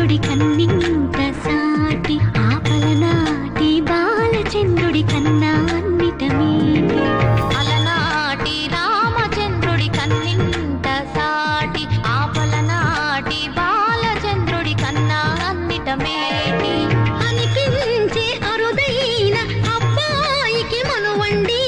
చంద్రుడి కన్నింత సాటి ఆపలనాటి బాలచంద్రుడి కన్నా అన్నిట మీటి అలనాటి రామచంద్రుడి కన్నింత సాటి ఆపలనాటి బాలచంద్రుడి కన్నా అన్నిట మేటి అనిపించే అరుదైన అబ్బాయికి మనువండి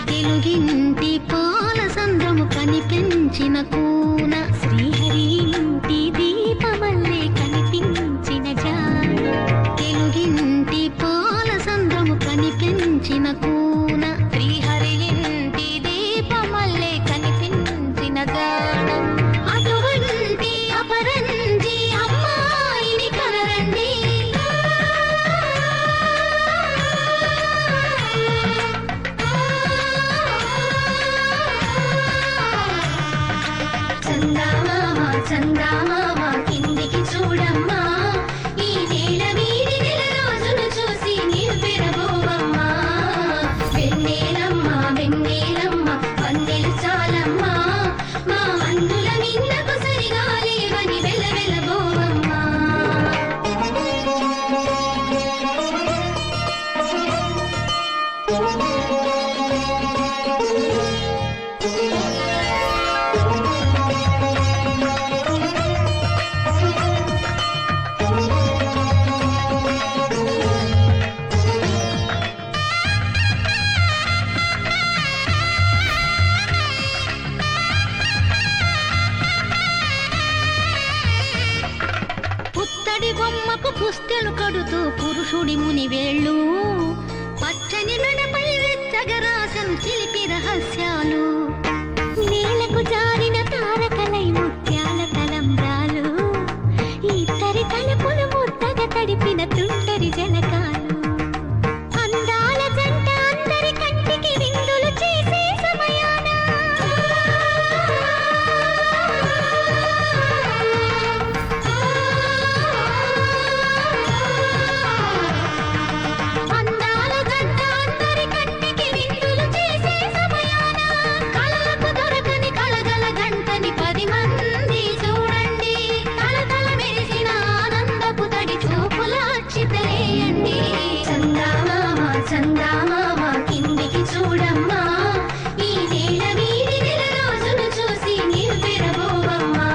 తెలుగింటి పాల సంద్రము కనిపించిన కూన శ్రీహరి ఇంటి దీపమల్లే కనిపించిన జాడ తెలుగింటి పాల సంద్రము కనిపించిన కూన శ్రీహరి ఇంటి దీపమల్లే కనిపించిన జాడ అటువంటి అపరంజి అమ్మాయిని కనరండి చందామామ కిందికి చూడమ్మా ఈ నేల వీడి నెల రోజును చూసి నీవు పెరబోవమ్మా వెన్నెలమ్మ వెన్నెలమ్మ వన్నెలు చాలమ్మా మా అందుల మిన్నకు సరిగా లేవని వెలవెలబోవమ్మా పుత్తడి బొమ్మకు పుస్తెలు కడుతూ పురుషుడి ముని వేళ్ళు పచ్చని మెడపై వెచ్చగరాసను చిలిపి రహస్యాలు నేలకు జారిన తారకలై ముత్యాల తలంబ్రాలు ఇద్దరి తలపులు ముద్దగా తడిపిన తుంటరి జలకాలు అందాల జంట అందరి కంటికి విందులు చేసే సమయాన అందాల జంట అందరి కంటికి విందులు చేసే సమయాన కళ్ళకు దొరకని కళగల గంటని 10 మంది చూడండి తలతల మెరిసిన ఆనందపు తడి చూపుల అక్షితలేయండి చందామామ కిందికి చూడమ్మా ఈ నేల వీడి నెల రోజును చూసి నీవు పెరబోవమ్మా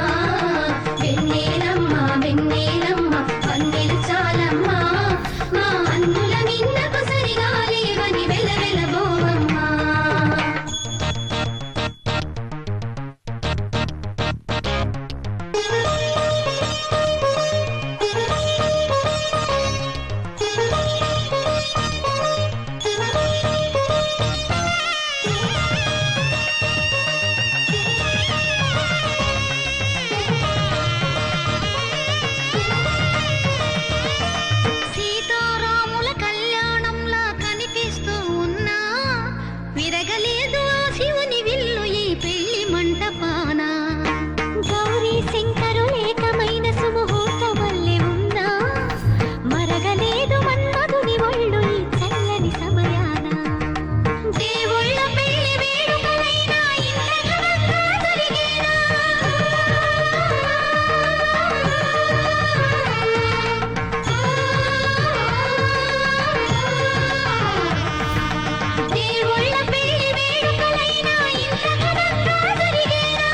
వెన్నెలమ్మ వెన్నెలమ్మ వన్నెలు చాలమ్మా మా అన్నుల మిన్నకు సరిగా లేవని వెలవెలబోవమ్మా సీతారాముల కళ్యాణంలా కనిపిస్తూ ఉన్నా విరగలేదు ఆ శివుని విల్లు ఈ పెళ్లి మంటపాన గౌరీ శంకరు ఏకమైన సుముహూర్త వల్లే ఉన్నా మరగలేదు మన్మధుని ఒళ్ళు ఈ చల్లని సమయాన దేవుళ్ళ పెళ్లి వేడుకలైనా ఇంత ఘనంగా జరిగేనా దేవుళ్ళ పెళ్లి వేడుకలైనా ఇంత ఘనంగా జరిగేనా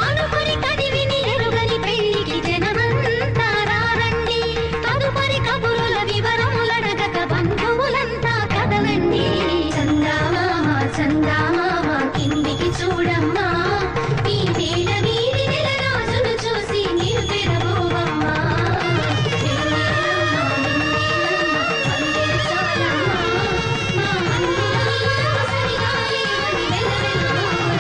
అనుకుని కదివిని ఎరుగని పెళ్లికి జనమంతా రారండి తదుపరి కబురుల వివరములడగక బంధువులంతా కదలండి చందామామ కిందికి చూడమ్మా ఈ నేల వీడి నెల రోజును చూసి నీవు పెరబోవమ్మా వన్నెలు చాలమ్మా మా అందుల మిన్నకు సరిగా లేవని వెలవెలబోవమ్మా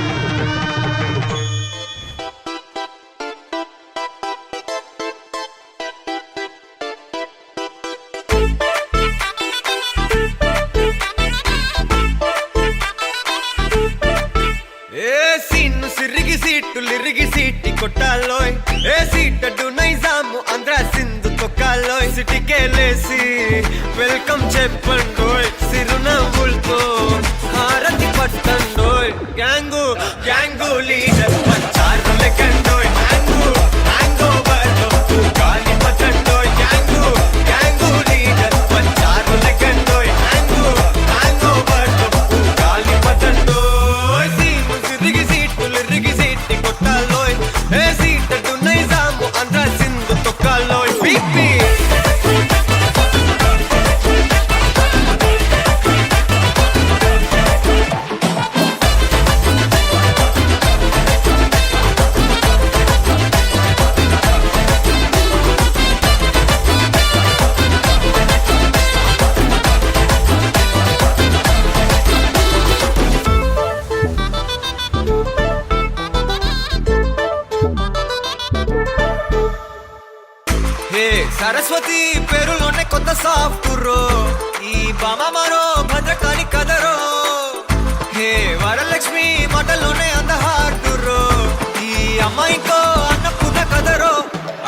ఏ సీన్ను సిరిగి సీట్టులిరిగి సీటి కొట్టాలోయ్ ఏ సీటడు నైజాము ఆంధ్ర సింధు తొక్కాలోయ్ సిటీకే లేసి వెల్కమ్ చెప్పండోయ్ సిరునవ్వులతో సరస్వతి పేరులోనే కొత్త సాఫ్ట్వేర్, ఈ బామ మరో భద్రకాళి కదరో, హే వరలక్ష్మి మాటలోనే అందహార్దురో, ఈ అమ్మాయికో అన్నపూర్ణ కదరో.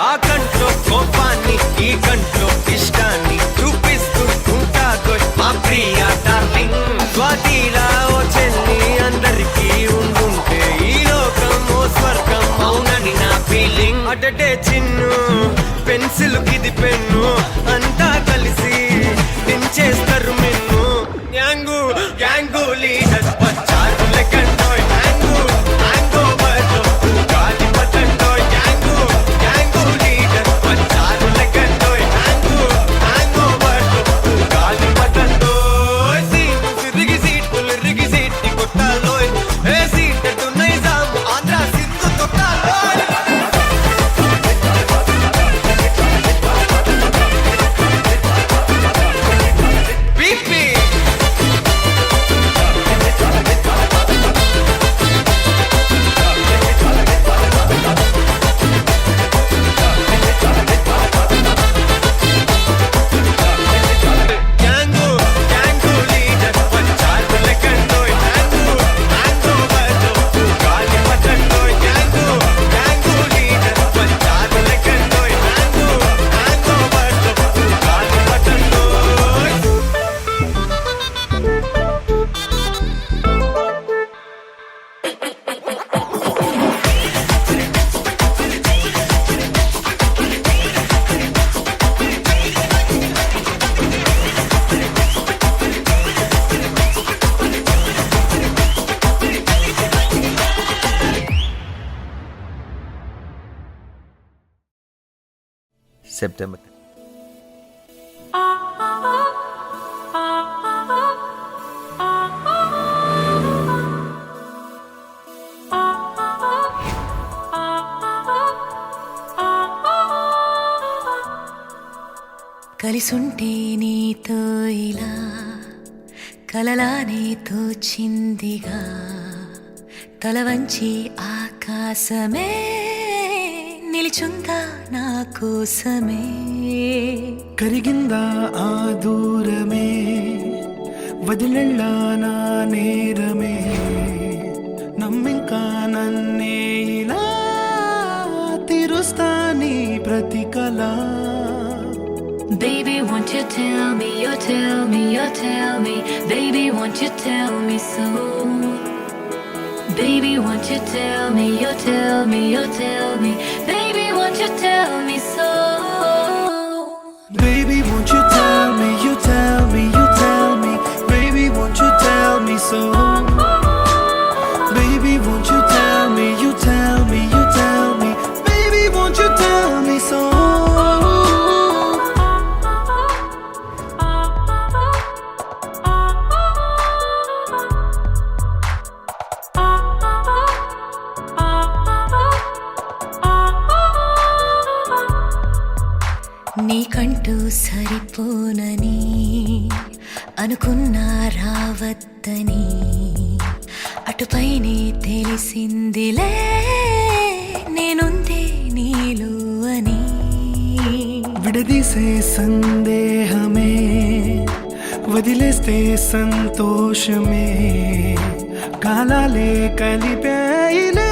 ఆ కంట్లో కోపాన్ని ఈ కంట్లో ఇష్టాన్ని చూపిస్తూ ఉంటాదో మా ప్రియ డార్లింగ్. స్వాతిలా ఓ చెల్లి అందరికీ ఉండుంటే ఈ లోకం ఓ స్వర్గం అవునని నా ఫీలింగ్. అటటే చిన్ను పెన్సిల్ కిది పెన్ను అంతా కలిసి దించేస్తారు మిన్ను. గ్యాంగు గ్యాంగు లీడర్ వచ్చారు లెక్కంటోయ్, హ్యాంగు హ్యాంగ్ ఓవర్లో గాలి పట్టంటోయ్. గ్యాంగు గ్యాంగు లీడర్ వచ్చారు లెక్కంటోయ్, హ్యాంగు హ్యాంగ్ ఓవర్లో గాలి పట్టంటోయ్. సీను సిరిగి సీట్లు ఇరిగి సీటి కొట్టాలోయ్, ఏ సీటు నైజాం ఆంధ్ర సింధు తొక్కాలోయ్. పీపీ గ్యాంగు గ్యాంగు లీడర్ వచ్చారు లెక్కంటోయ్, హ్యాంగు హ్యాంగ్ ఓవర్లో గాలి పట్టంటోయ్. గ్యాంగు గ్యాంగు లీడర్ వచ్చారు లెక్కంటోయ్, హ్యాంగు హ్యాంగ్ ఓవర్లో గాలి పట్టంటోయ్. సెప్టెంబర్ కలిసుంటే నీతో ఇలా కలలానే తోచిందిగా, తల వంచి ఆకాశమే నిలిచుందా నా కోసమే. కరిగిందా ఆ దూరమే వదిలెళ్ళా నా నేరమే, నమ్మింకా నన్నే ఇలా తీరుస్తా నీ ప్రతి కళ. Baby, won't you tell me, you tell me, you tell me. Baby, won't you tell me so? Baby, won't you tell me, you tell me, you tell me. Baby, won't you tell me so? Baby, won't you tell me, you tell me, you tell me. Baby, won't you tell me so? Baby, won't you tell me, you tell me, you tell me. Baby, won't you tell me so? నీకంటూ సరిపోనని అనుకున్నా రావద్దని, అటుపైనే తెలిసిందిలే నేనుందే నీలో అని. విడదీసే సందేహమే వదిలేస్తే సంతోషమే, కాలాలే కలిపాయిలే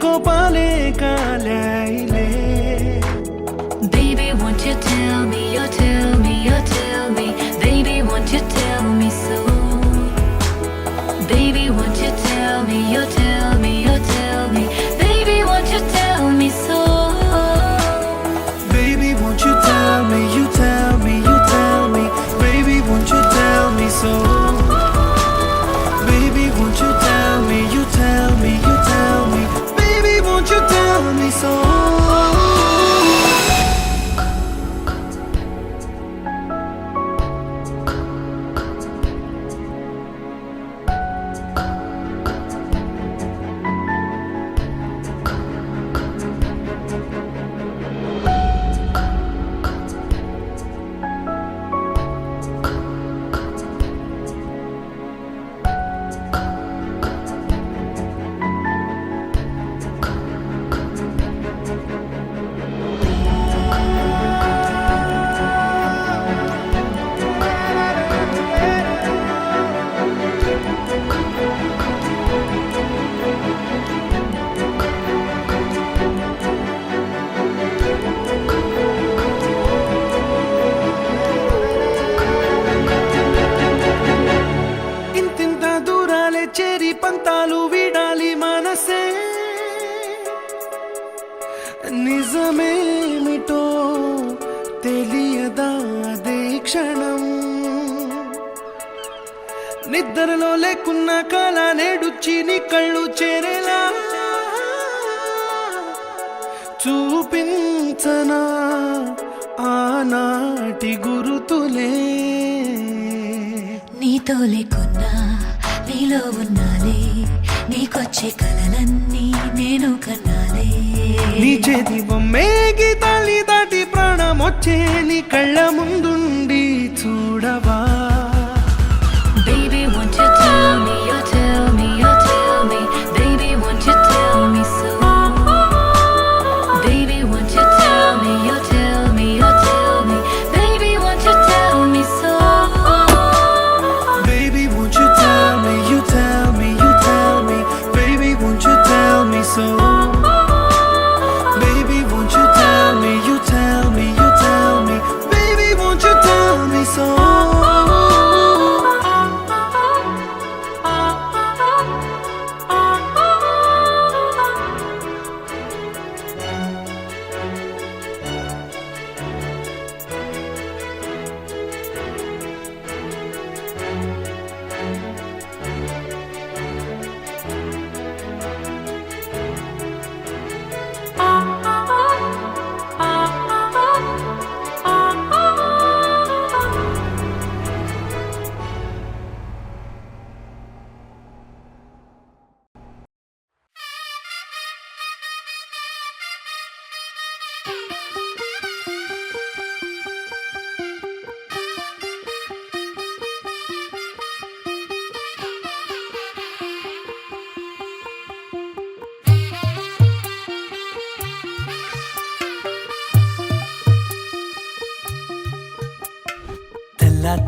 కోపాలే కాలాయిలే. Baby, won't you tell me, you tell me, you tell me. Baby, won't you tell me so? Baby, won't you tell me, you tell me, you tell me. Baby, won't you tell me so? Baby, won't you tell me, you tell me, you tell me. Baby, won't you tell me so? Baby, won't you tell me, you tell me, you tell me. Baby, won't you tell me so? నిద్రలో లేకున్న కళ నేడుచ్చి నీ కళ్ళు చేరేలా చూపించనా ఆనాటి గురుతులే. నీతో లేకున్నా నీలో ఉన్నాలే, నీకొచ్చే కలలన్నీ నేను కన్నాలే. నీ చేతి బొమ్మే గీతాలి దాటి ప్రాణం వచ్చే నీ కళ్ళ ముందుండి చూడవా. Baby, won't you tell me, you tell me, you tell me. Baby, won't you tell me so? Baby, won't you tell me, you tell me, you tell me. Baby, won't you tell me so? Baby, won't you tell me, you tell me, you tell me. Baby, won't you tell me so? Baby, won't you tell me, you tell me, you tell me. Baby, won't you tell me so?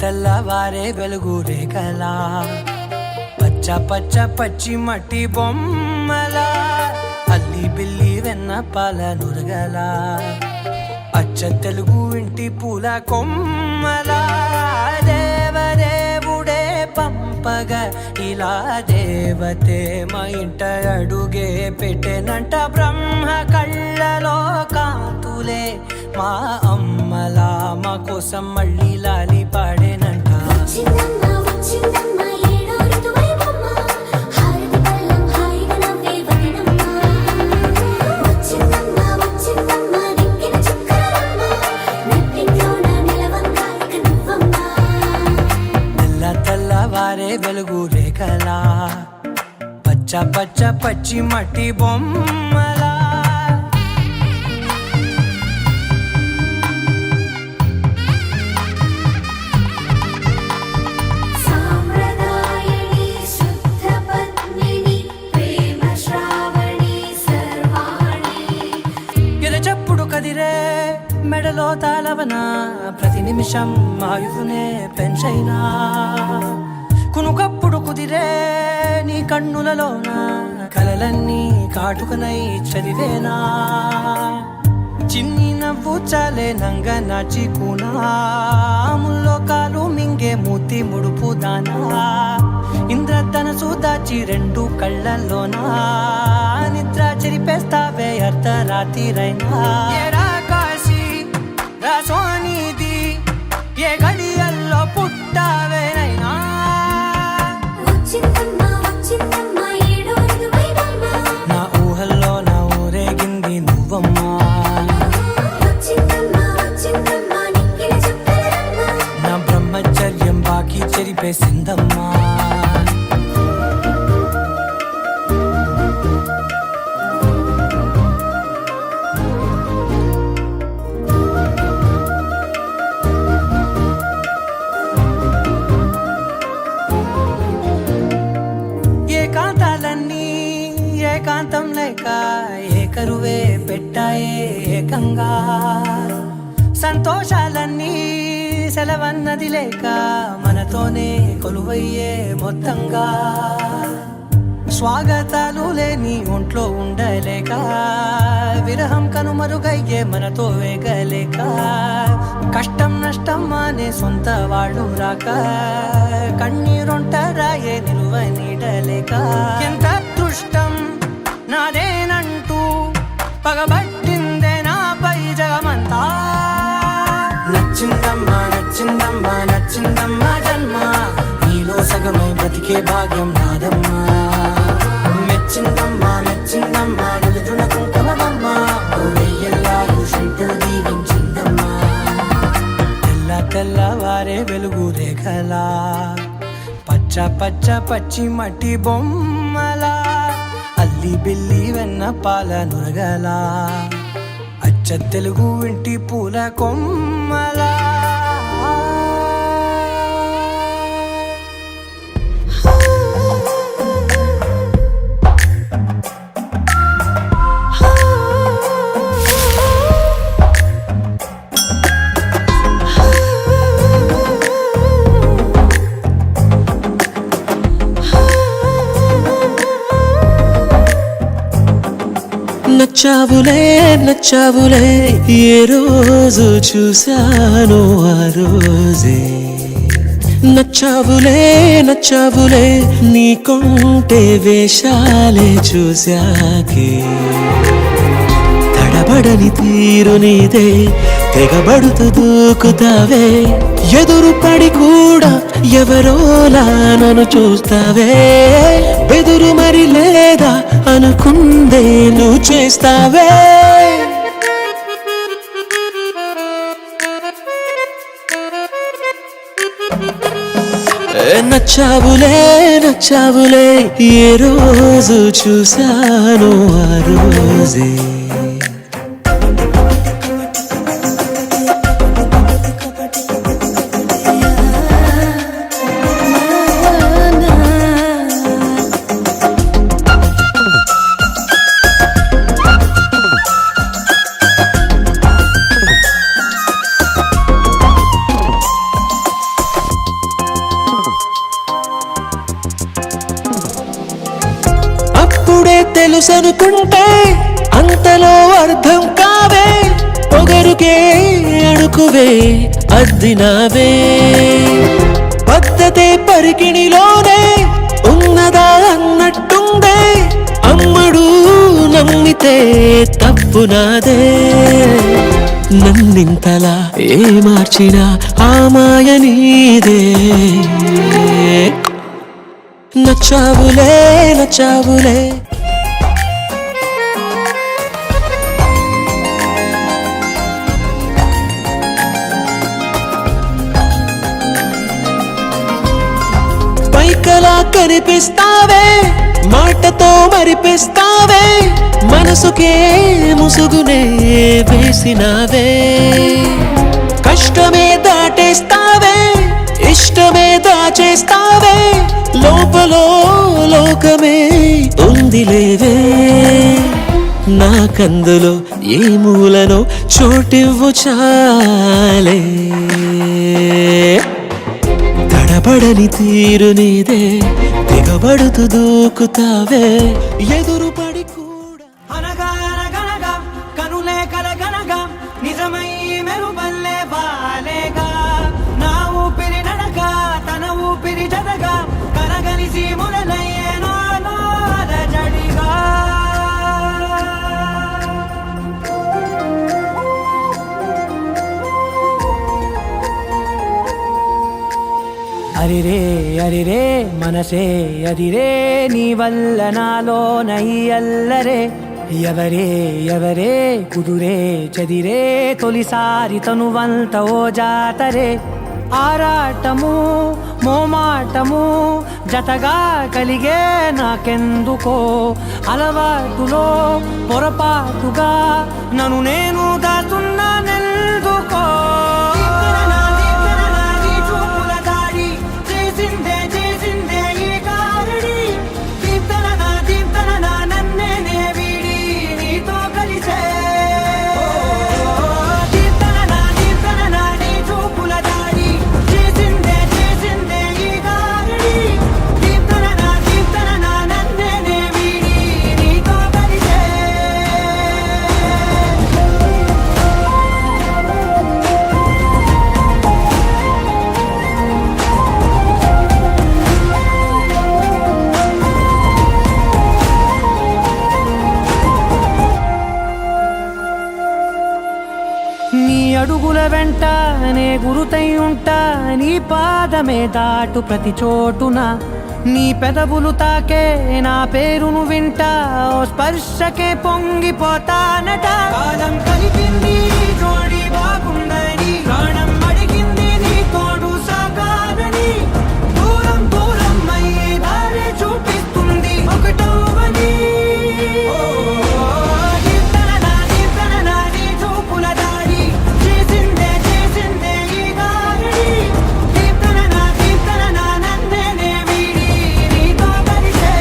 తెల్లవారే వెలుగు రేఖలా పచ్చ పచ్చ పచ్చి మట్టి బొమ్మలా అల్లి బిల్లి వెన్న పాల నురగలా అచ్చ తెలుగు ఇంటి పూల కొమ్మలా దేవదేవుడే పంపగ ఇలా దేవతే మా ఇంట అడుగే పెట్టెనంట. బ్రహ్మ కళ్ళలో కాంతులే మా అమ్మలా మా కోసం మళ్ళీ లాలి పాడేనంట. వచ్చిందమ్మ వచ్చిందమ్మ ఏడో ఋతువైవమ్మ హారతి పళ్ళం హాయిగా నవ్వే వదినమ్మ. వచ్చిందమ్మ వచ్చిందమ్మ నింగిన చుక్కలమ్మ నెట్టింట్లోన నిలవంగా ఇక నువ్వమ్మ. తెల్లవారే వెలుగు రేఖలా పచ్చ పచ్చ పచ్చి మట్టి బొమ్మలా. సాంప్రదాయని శుద్ధ పద్మిని ప్రేమ శ్రావణి సర్వాణి. ఎరచప్పుడు కదిరే మెడలో తాళవన ప్రతి నిమిషం ఆయుధునే పెంచైనా. కునుకప్పుడు కుదిరే నీ కన్నులలోన కలలన్నీ కాటుకనై చదివేనా. చిన్ని నవ్వు చాలే నంగ నాచి కూనాముల్లో కాలు మింగే మూతి ముడుపు దానా. ఇంద్రధనసు దాచి రెండు కళ్ళల్లోనా నిద్ర చెరిపేస్తావే అర్ధరాత్రిరైనా. ఏరా కాశీ రా సోనిది ఏ గడియల్లో పుట్టావేనైనా. వచ్చిందమ్మ వచ్చిందమ్మ ఏడో ఋతువైవమ్మ నా ఊహల్లో నా ఊరేగింది నువ్వమ్మా. వచ్చిందమ్మ వచ్చిందమ్మ నింగిన చుక్కలమ్మ. నా బ్రహ్మచర్యం బాకీ చెరిపేసిందమ్మా. ఏకాంతాలన్నీ ఏకాంతం లేక ఏకరువే పెట్టాయే ఏకంగా. సంతోషాలన్నీ సెలవన్నది లేక మనతోనే కొలువయ్యే మొత్తంగా. స్వాగతాలు లేని ఒంట్లో ఉండలేక విరహం కనుమరుగయ్యే మనతో వేగలేక. కష్టం నష్టం అనే సొంత వాళ్ళు రాక కన్నీరొంటరాయే నిలువ నీడలేక. ఎంత అదృష్టం నాదేనంటూ పగబట్టిందే నాపై జగమంతా. నచ్చిందమ్మా నచ్చిందమ్మా నచ్చిందమ్మా జన్మ నీలో సగమై దొరికే భాగ్యం నాదమ్మా మెచ్చిందమ్మా మెచ్చిందమ్మా నిలుతున్న కుంకుమమ్మా వెయ్యల్లాలు షంటు దీవించిందమ్మా తెల్ల తెల్లవారే వెలుగు రేఖలా పచ్చ పచ్చ పచ్చి మట్టి బొమ్మలా అల్లి బిల్లి వెన్న పాల నురగలా అచ్చ తెలుగు ఇంటి పూల కొమ్మలా నచ్చావులే నచ్చావులే ఏ రోజు చూశాను ఆ రోజే నచ్చావులే నచ్చావులే నీకుంటే వేషాలే చూశాకే తడబడని తీరు నీదే తెగబడుతూ దూకుతావే ఎదురు పడి కూడా ఎవరోలా నన్ను చూస్తావే బెదురు మరి లేదా అనుకుందే నువ్వు చేస్తావే నచ్చావులే నచ్చావులే ఏ రోజు చూశాను ఆ రోజే అప్పుడే తెలుసనుకుంటే అంతలో అర్థం కావే పొగరుకే అడుకువే అద్దినావే పద్ధతే పరికిణిలోనే ఉన్నదా అన్నట్టుందే అమ్మడు నమ్మితే తప్పు నాదే నన్నింతలా ఏ మార్చినా ఆ మాయ నీదే నచ్చావులే నచ్చావులే పైకలా కనిపిస్తావే మాటతో మరిపిస్తావే మనసుకే ముసుగునే వేసినావే కష్టమే దాటేస్తావే ఇష్టమే దాచేస్తావే లోపలో లోకమే ఉందిలేవే నాకందులో ఏ మూలనో చోటివ్వు చాలే తడబడని తీరు నీదే తెగబడుతూ దూకుతావే ఎదురు పడి కూడా అనగా అనగనగా కనులే కలగనగా నిజమై మెరుపల్లే వాలేగా నా ఊపిరి నడక తన ఊపిరి జతగా కనగలిసి మొదలయ్యేనో జడిగా అరిరే అరిరే మనసే అరిరే నీ వల్ల నాలో నై అల్లరే ఎవరే ఎవరే కుదురే చదిరే తొలిసారి తనువంత ఓ జాతరే ఆరాటము మోమాటము జతగా కలిగే నాకెందుకో అలవాటులో పొరపాటుగా నన్ను నేను దాచున్నానెందుకో అడుగుల వెంట నే గురుతై ఉంటా నీ పాదమే దాటు ప్రతి చోటున నీ పెదవులు తాకే నా పేరును వింటా ఓ స్పర్శకే పొంగిపోతానట కాలం కలిపింది జోడి బాగుందని ప్రాణం అడిగింది నీ తోడు సాగాలని దూరం దూరం అయ్యే దారి చూపిస్తుంది ఒకటవని నీ చూపుల దారి చేసిందే ఈ గారడి దీప్తన నన్నే వీడి నీతో కలిసే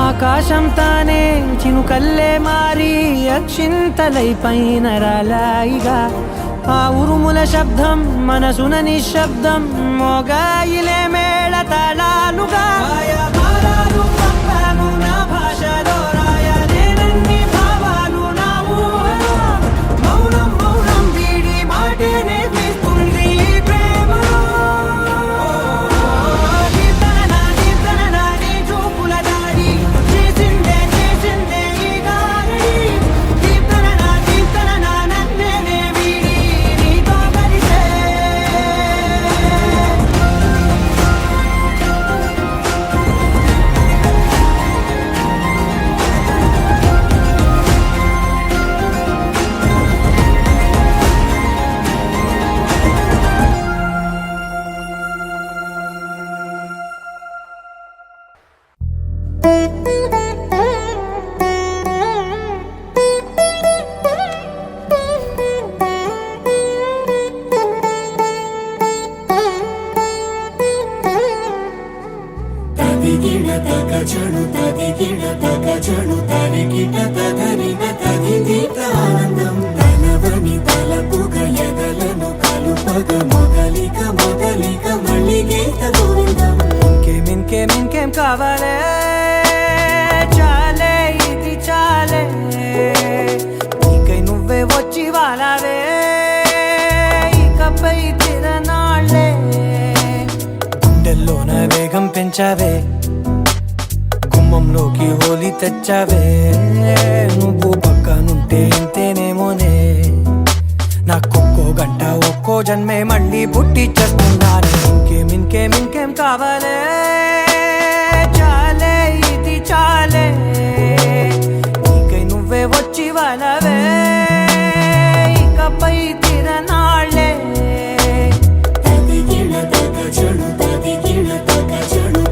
ఆకాశం తానే చినుకల్లే మారి అక్షింతలై పైన రాలాయిగా ఆ ఉరుముల శబ్దం మనసున నిశ్శబ్దం మోగాయిలే మేళ తాళాలుగా నా భాషలో రాయలేనన్ని భావాలు నా ఊహలో మౌనం మౌనం వీడి మాటే నేర్పిస్తుంది ప్రేమలో నీ చూపుల దారి చేసిందే ఈ గారడి దీప్తన నన్నే వీడి నీతో కలిసే తదిగిడ తగజను తదిగిడ తగజను తరిగిట తదరిన తదిదీత ఆనందం తనవని తలపుగ ఎదలను కలుపగ మొదలిక మళ్ళీ గీత గోవిందం ఇంకేం కావాలే చాలే ఇది చాలే నీకై నువ్వే వచ్చి వాలావే ఇకపై తిరనాళ్ళే గుండెల్లోన వేగం పెంచావే గుమ్మంలోకి హోలీ తెచ్చావే నువ్వు పక్కనుంటే ఇంతేనేమోనే నాకొక్కో గంట ఒక్కో జన్మే మళ్ళీ పుట్టి చేస్తున్నాను ఇంకేం కావాలే చాలే ఇది చాలే నీకై నువ్వే వచ్చి వాళ్ళవే ఇకపై తిరనాళ్ళే తదిగిడ తగజను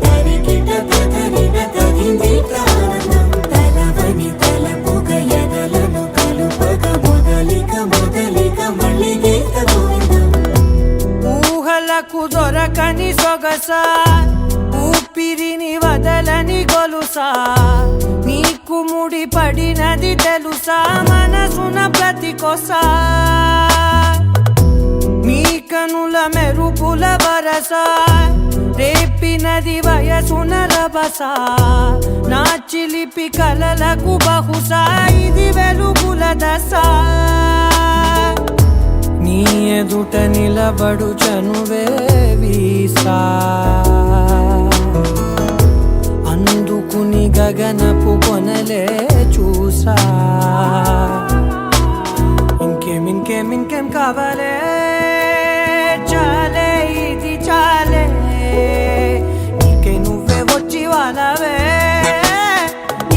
తరిగిట తదరిన తదిదీత ఆనందం తనవని తలపుగ ఎదలను కలుపగ మొదలిక మళ్ళీ గీత గోవిందం ఊహలకు దొరకని సొగస ఊపిరిని వదలని గొలుసా నీకు ముడి పడినది తెలుసా మనసున ప్రతి కొసా నీ కనుల మెరుపుల వరస రేపినది వయసున రభస నా చిలిపి కలలకు బహుశా ఇది వెలుగుల దశ నీ ఎదుట నిలబడు చనువే వీసా అందుకుని గగనపు కొనలే చూసా ఇంకేం కావాలే చాలే ఇది చాలే నీకై నువ్వే వచ్చి వాళ్ళవే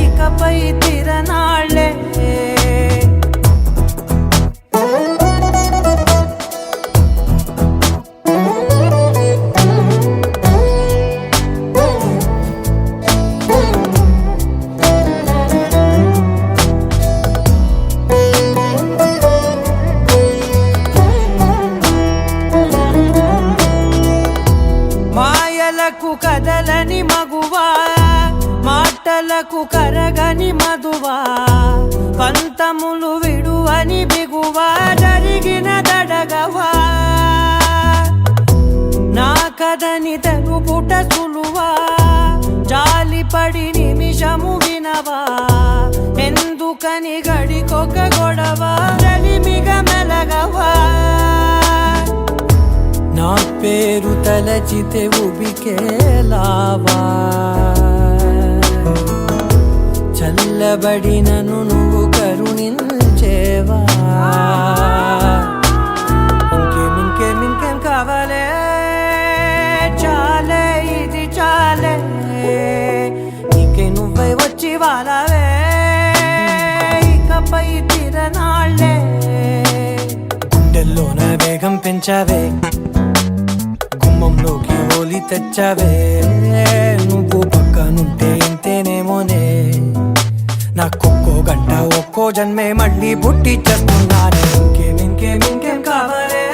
ఇకపై తిరనాళ్ళే కదలని మగువా మాటలకు కరగని మధువా పంతములు విడువని బిగువా జరిగిన దడగవా నా కదని తెలుపుట సులువా జాలిపడి ఎందుకని గడికొక గొడవ రలిమిగ మెలగవా నా పేరు తలచితే ఉబికేలావా చల్లబడినను నువ్వు కరుణించేవా ఇంకేం కావాలే చాలే ఇది చాలే నీకే నువ్వై వచ్చి వాళ్ళవే ఇకపై తిరనాళ్ళే గుండెల్లోన వేగం పెంచావే గుమ్మంలోకి హోలీ తెచ్చావే నువ్వు పక్కనుంటే ఇంతేనేమోనే నాకొక్కో గంట ఒక్కో జన్మే మళ్ళీ పుట్టి చేస్తున్నానే ఇంకేం కావాలే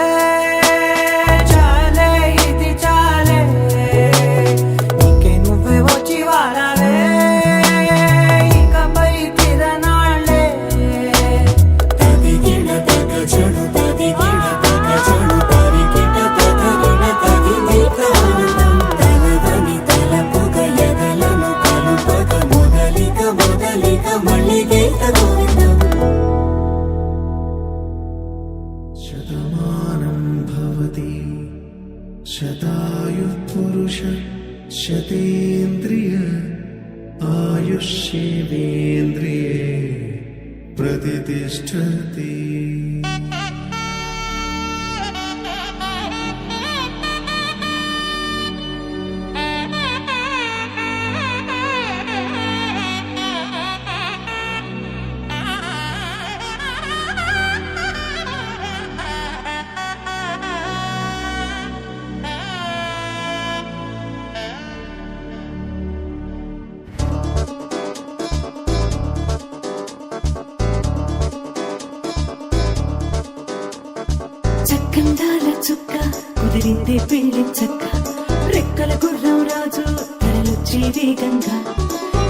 చాలే ఇది చాలే నీకే నువ్వే వచ్చి వారాలే ఇకపై తిరనాళ్ళే తదిగిన తగ చెడు తదిగిన తగ చెడు తరిగిన తగగిన తగింది ప్రాణం తలవని తలపుగ ఎదలను కలుపగ మొదలిక మళ్ళీ గీత గోవిందం శతమానం భవతి శతాయు పురుష శతేంద్రియ ఆయుష్యేంద్రియే ప్రతిష్టతి చక్కందాల చుక్క కుదిరిందే పెళ్లి చక్క రెక్కల గుర్రం రాజు తరలొచ్చే వేగంగా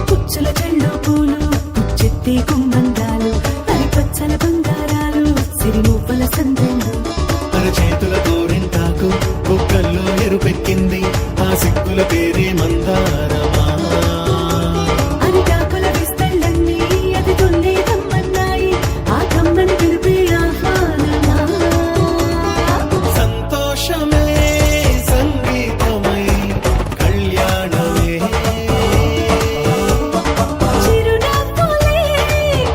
పుచ్చుల చెళ్ళు పూలు పుచ్చెత్తే గుమ్మందాలు అరిపచ్చల బంగారాలు సిరిమూపల సందెండు అరచేతుల గోరింటాకు బొక్కల్లో ఎరుపెక్కింది ఆ సిక్కుల పేరే మందారమా అరిటాకుల విస్తళ్ళన్నీ అది తొల్లే కమ్మన్నాయి ఆ కమ్మని పిలిపే ఆహ్వానమా సంతోషమే సంగీతమై కళ్యాణమే చిరునవ్వులే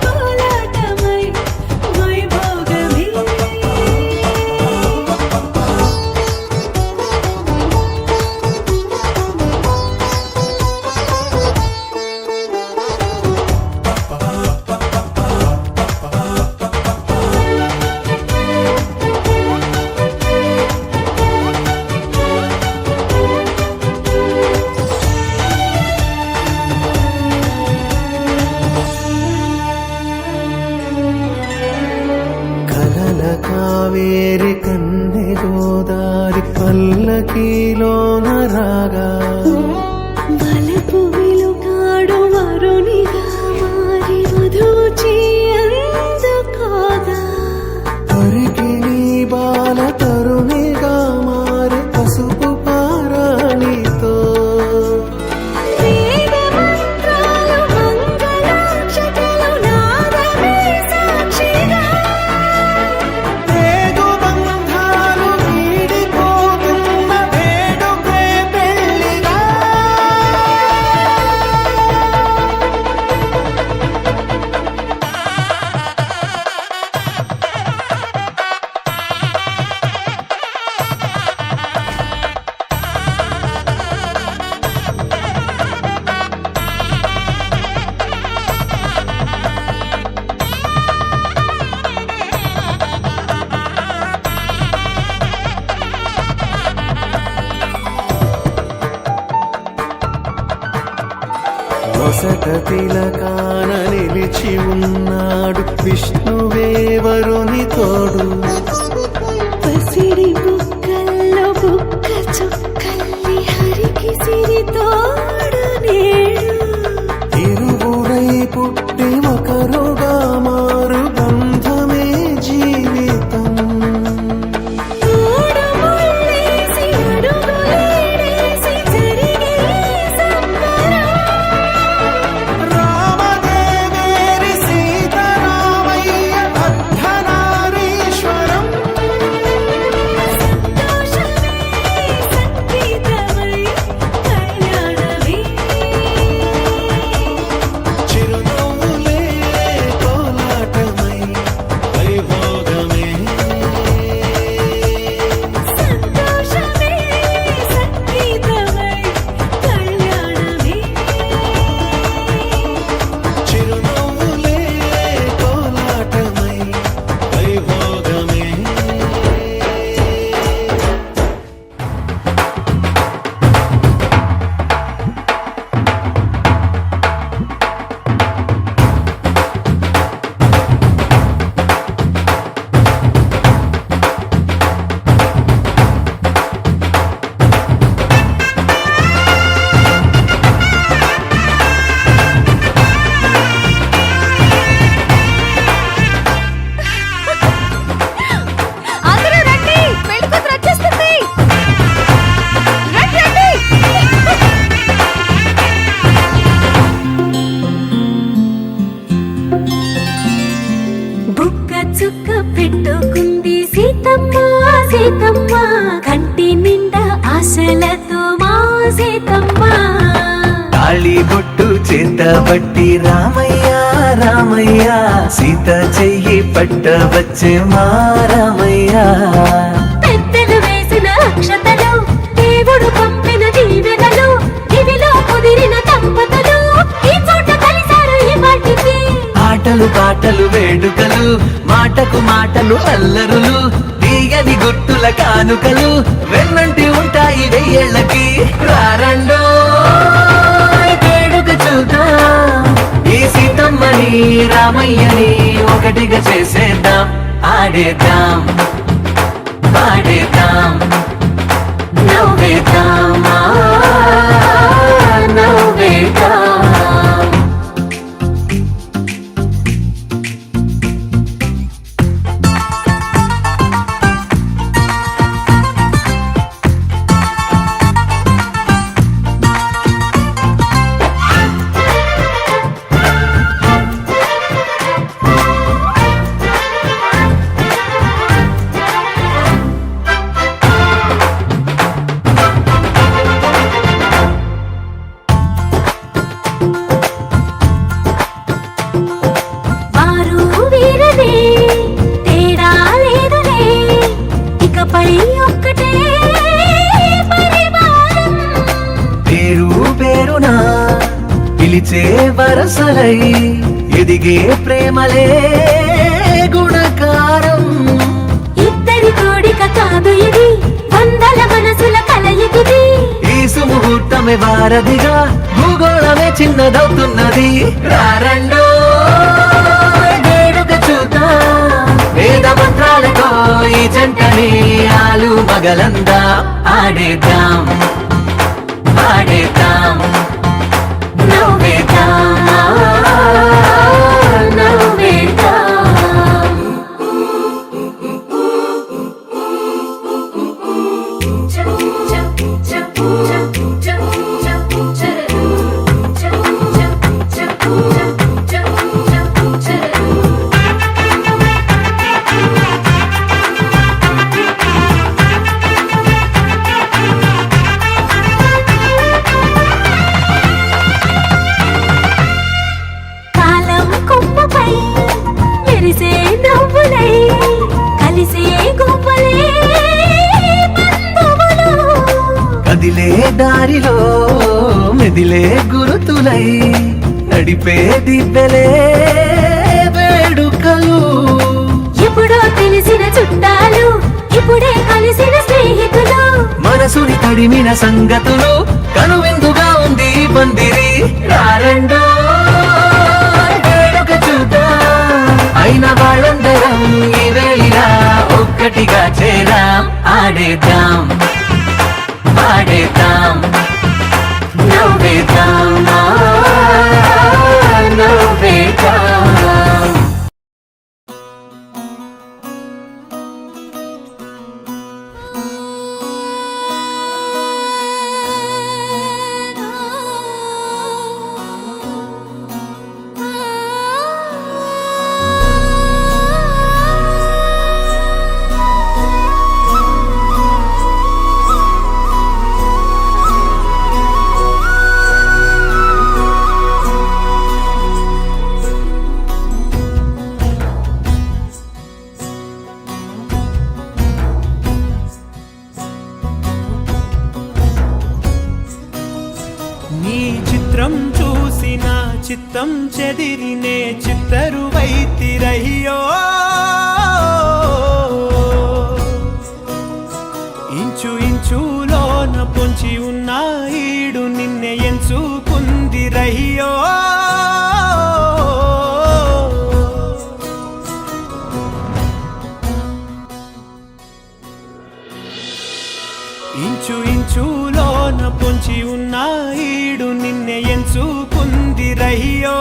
కోలాటమై వైభోగమే కలల కావేరి కన్నె గోదారి పల్లకీలోన రాగా వలపు వెలుగాడు వరునిగా మారి వధూచి అందుకోగా తరికి నీ బాల తరుణిగా మారి పసుపు పారాణితో వేద మంత్రాలు మంగళాక్షతలు నాదమే సాక్షిగా వేగు బంధాలు వీడిపోతున్న వేడుకే పెళ్లిగా వసట తిలకాన నిలిచి ఉన్నాడు విష్ణువే వరుని తోడు పసిడి బుక్కల్లో బుక్క చుక్కల్లి హరికి సిరి తోడు నేడు ఇరువురై పుట్టి ఒకరుగా మారు బంధమే జీవితం మూడు ముళ్ళేసి అడుగులేసి జరిగే సంబరం రామదేవేరి సీత తాళి బొట్టు చేతబట్టి రామయ్య రామయ్య సీత చెయ్యి పట్టవచ్చే మా రామయ్య. పెద్దలు వేసిన అక్షతలు దేవుడు పంపిన దీవెనలు ఇవిలో కుదిరిన దంపతులు ఈ చోట కలిశారు ఈ వాటికి. ఆటలు పాటలు వేడుకలు మాటకు మాటలు అల్లరులు తీయని గుర్తుల కానుకలు వెన్నంటి ఉంటాయి వెయ్యేళ్ళకి. రారండో వేడుక చూద్దాం ఈ సీతమ్మని రామయ్యని ఒకటిగా చేసేద్దాం. ఆడేద్దాం పాడేద్దాం నవ్వేద్దాం నవ్వేద్దాం. వారు వీరనే తేడా లేదులే ఇకపై ఒక్కటే పరివారం. పేరు పేరునా పిలిచే వరసలై ఎదిగే ప్రేమలే గుణకారం. ఇద్దరి కోడిక కాదు ఇది వందల మనసుల కలయికిది. ఈ సుముహూర్తమే వారధిగా భూగోళమే చిన్నదవుతున్నది. రారండో వేడుక చూద్దాం వేద మంత్రాలతో ఈ జంటని ఆలు మగలందా. ఆడేద్దాం పాడేద్దాం నవ్వేద్దాం నవ్వేద్దాం. కాలం కొమ్మపై మెరిసే నవ్వులై కలిసే గువ్వలే బంధువులు. కదిలే దారిలో మెదిలే గురుతులై నడిపే దివ్వెలే వేడుకలు. ఎప్పుడో తెలిసిన చుట్టాలు ఇప్పుడే కలిసిన స్నేహితులు. మనసుని తడిమిన సంగతులు కనువిందుగా ఉంది ఈ పందిరి. రారండో వేడుక చూద్దాం అయిన వాళ్ళందరం ఈ వేళ ఒక్కటిగా చేరాం. ఆడేద్దాం పాడేద్దాం నవ్వేద్దాం నవ్వేద్దాం. నీ చిత్రం చూసిన చిత్తం చెదిరినే చిత్తరువైతిరయ్యో. ఇంచు ఇంచులోన పొంచి ఉన్న ఈడు నిన్నే ఎంచుకుందిరయ్యో. ఇంచు ఇంచులోన పొంచి ఉన్న ఈడు నిన్నే ఎంచుకుందిరయ్యో.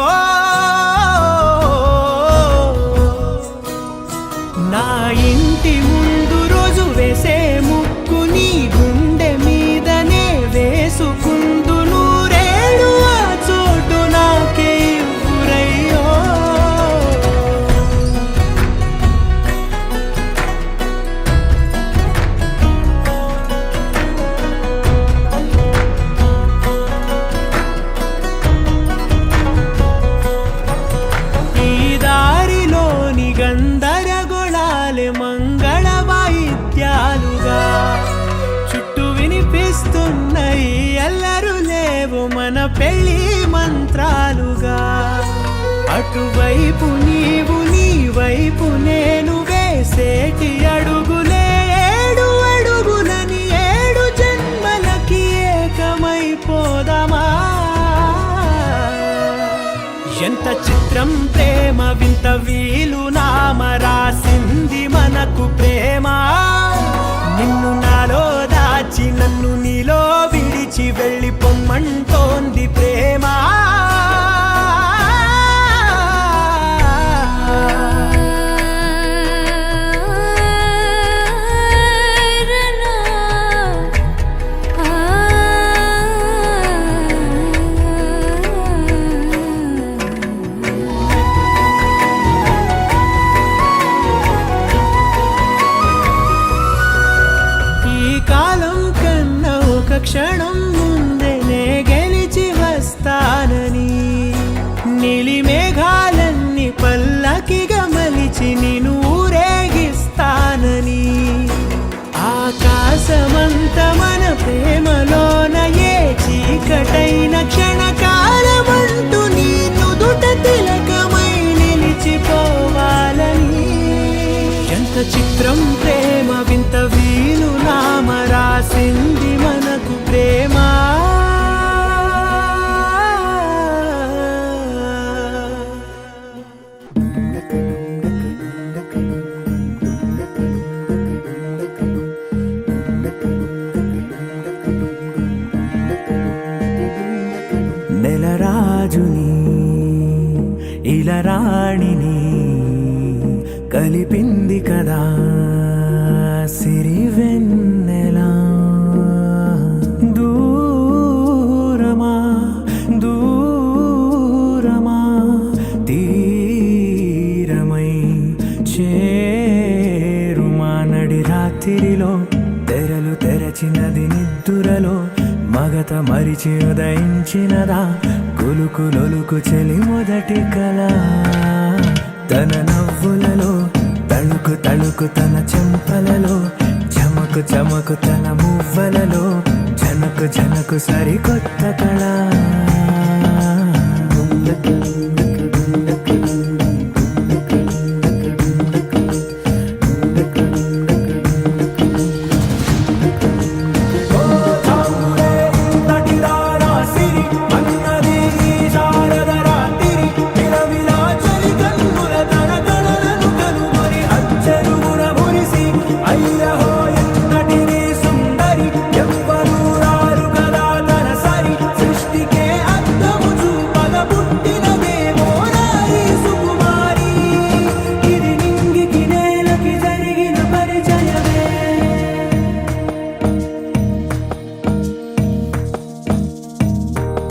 నా ఇంటి ముందు రోజు వేసే ముక్కు నీ గుండె మీదనే వేసుకుందు నూరేడు ఆ చోటు నాకే ఇవ్వురయ్యో. మంత్రాలుగా అటువైపు నీవు నీ వైపు నేను వేసేటి అడుగులే ఏడు అడుగులని ఏడు జన్మలకి ఏకమైపోదామా ఎంత చిత్రం ప్రేమ వింత వీలు నామ రాసింది మనకు ప్రేమ నిన్ను నాలో దాచి నన్ను నీలో విడిచి వెళ్ళిపోమ్మంటోంది ప్రేమ క్షణం ముందే గెలిచి వస్తానని నీలి మేఘాలన్నీ పల్లకిగా మలిచి నిన్ను ఊరేగిస్తానని ఆకాశమంత మన ప్రేమలోన ఏ చీకటైన క్షణకాలమంటూ నీ నుదుట తిలకమై నిలిచిపోవాలని ఎంత చిత్రం ప్రేమ వింత వీలు నామ రాసింది మనకు ప్రేమ నెలరాజుని ఇలరాణిని కలిపింది కదా సిరివెన్నెలా దూరమా దూరమా తీరమై చేరుమా నడి రాత్రిలో తెరలు తెరచినది నిద్దురలో మగత మరిచి ఉదయించినదా కొలుకు లొలుకు చెలి మొదటి కళ తన నవ్వులలో తళుకు తళుకు తన చెంపలలో చమకు చమకు తన మువ్వలలో జనకు జనకు సరికొత్త కళ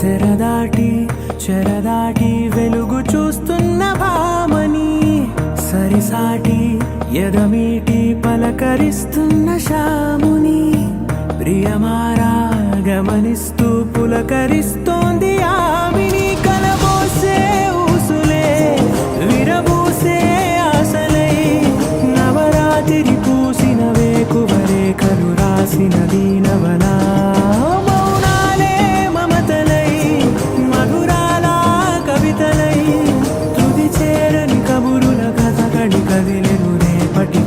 తెరదాటి చెరదాటి వెలుగు చూస్తున్న భామని సరిసాటి ఎదమీటి పలకరిస్తున్న శాముని ప్రియమారా గమనిస్తూ పులకరిస్తోంది ఆవిని కలబోసే ఊసులే విరబూసే ఆశలై నవరాత్రి పూసిన వేకువరేఖలు రాసిన దీనవలా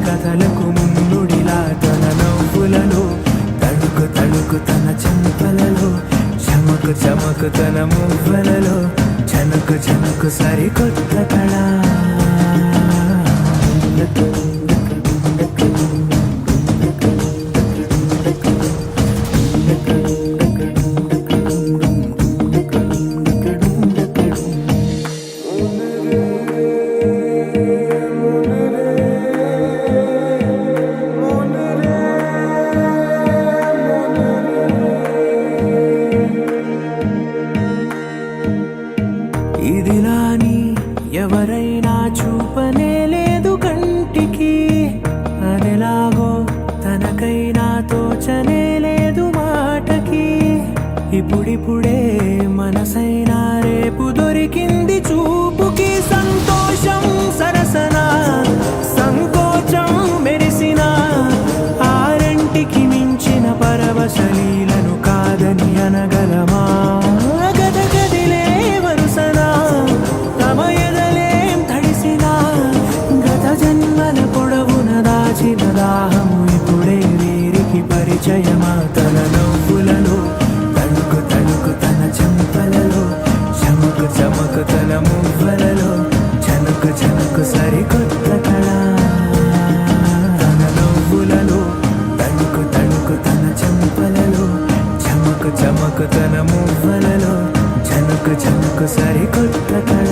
కథలకు ముందుడిలా తన నవ్వులలో తళుకు తళుకు తన చెంపలలో చమకు చమకు తన మువ్వలలో జనకు జనకు సరికొత్త కళ ఇదిలాని ఎవరైనా చూపనే లేదు కంటికి అదెలాగో తనకైనా తోచనే లేదు మాటకి ఇప్పుడిప్పుడే మనసైనా రేపు దొరికింది చూపుకి సంతోషం సరసన సంకోచం మెరిసిన ఆరంటికి మించిన పరవశలీలను కాదని అనగలమా గదగదిలే చమకు చమకు తన మువ్వలలో చనుకు చనుకు సరికొత్త కళ తన నవ్వులలో తణుకు తణుకు తన చెంపలలో చమకు చమకు తన మువ్వలలో చనుకు చనుకు సరికొత్త కళ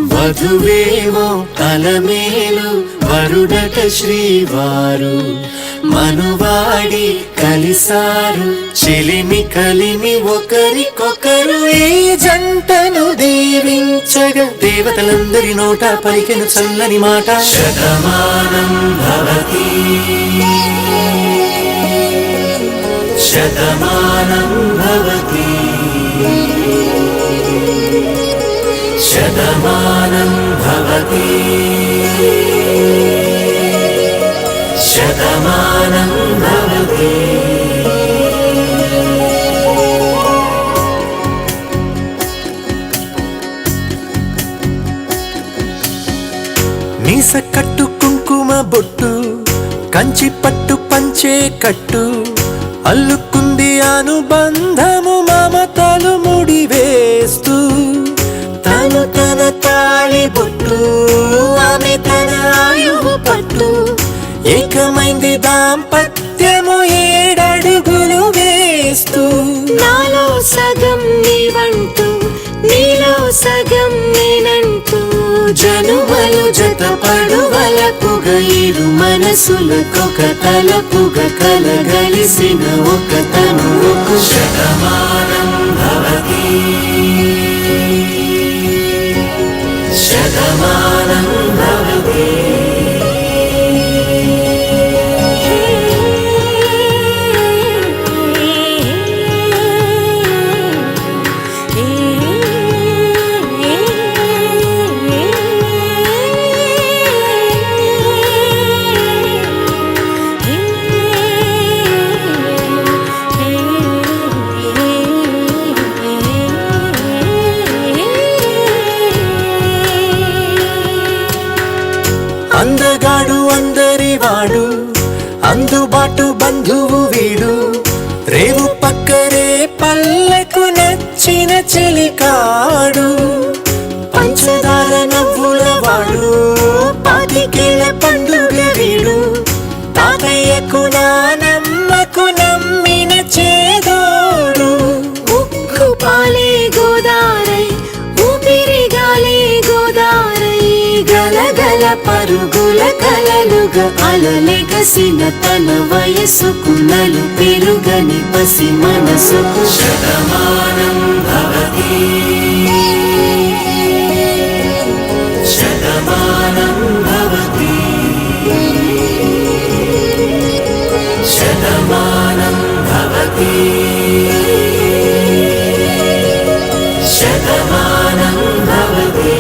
వధువేమో అలమేలు వరుడట శ్రీవారు మనువాడి కలిసారు చెలిమి కలిమి ఒకరికొకరు ఈ జంటను దీవించగా దేవతలందరి నోట పలికెను చల్లని మాట శతమానం భవతి శతమానం భవతి శతమానం భవతి శతమానం భవతి మీస కట్టు కుంకుమ బొట్టు కంచి పట్టు పంచే కట్టు అల్లుకుంది అనుబంధము మమతలు ముడివేస్తూ తను తన తాళి బొట్టు ఆమె తన ఆయువు పట్టు ఏకమైంది దాంపత్యము 7 అడుగులు వేస్తూ నాలో సగం నీవంటూ నీలో సగం నేనంటూ జనుమలు జతపడువలపుగ ఇరు మనసులకొక తలపుగ కలగలిసిన ఒక తనువుకు శతమానం భవతి శతమానం భవతి అందగాడు అందరివాడు అందుబాటు బంధువు వీడు రేవు పక్కరే పల్లెకు నచ్చిన చెలికాడు పంచదార నవ్వుల వాడు పాతికేల పండుగ వీడు తాతయ్యకు నానమ్మకు నమ్మిన చేదోడు ఉక్కు పాలే గోదారై ఊపిరిగాలే గోదారై గలగల పరుగుల కలలుగా అలలెగసిన తన వయసుకు నలు పెరుగని పసి మనసుకు శతమానం భవతి శతమానం భవతి శతమానం భవతి శతమానం భవతి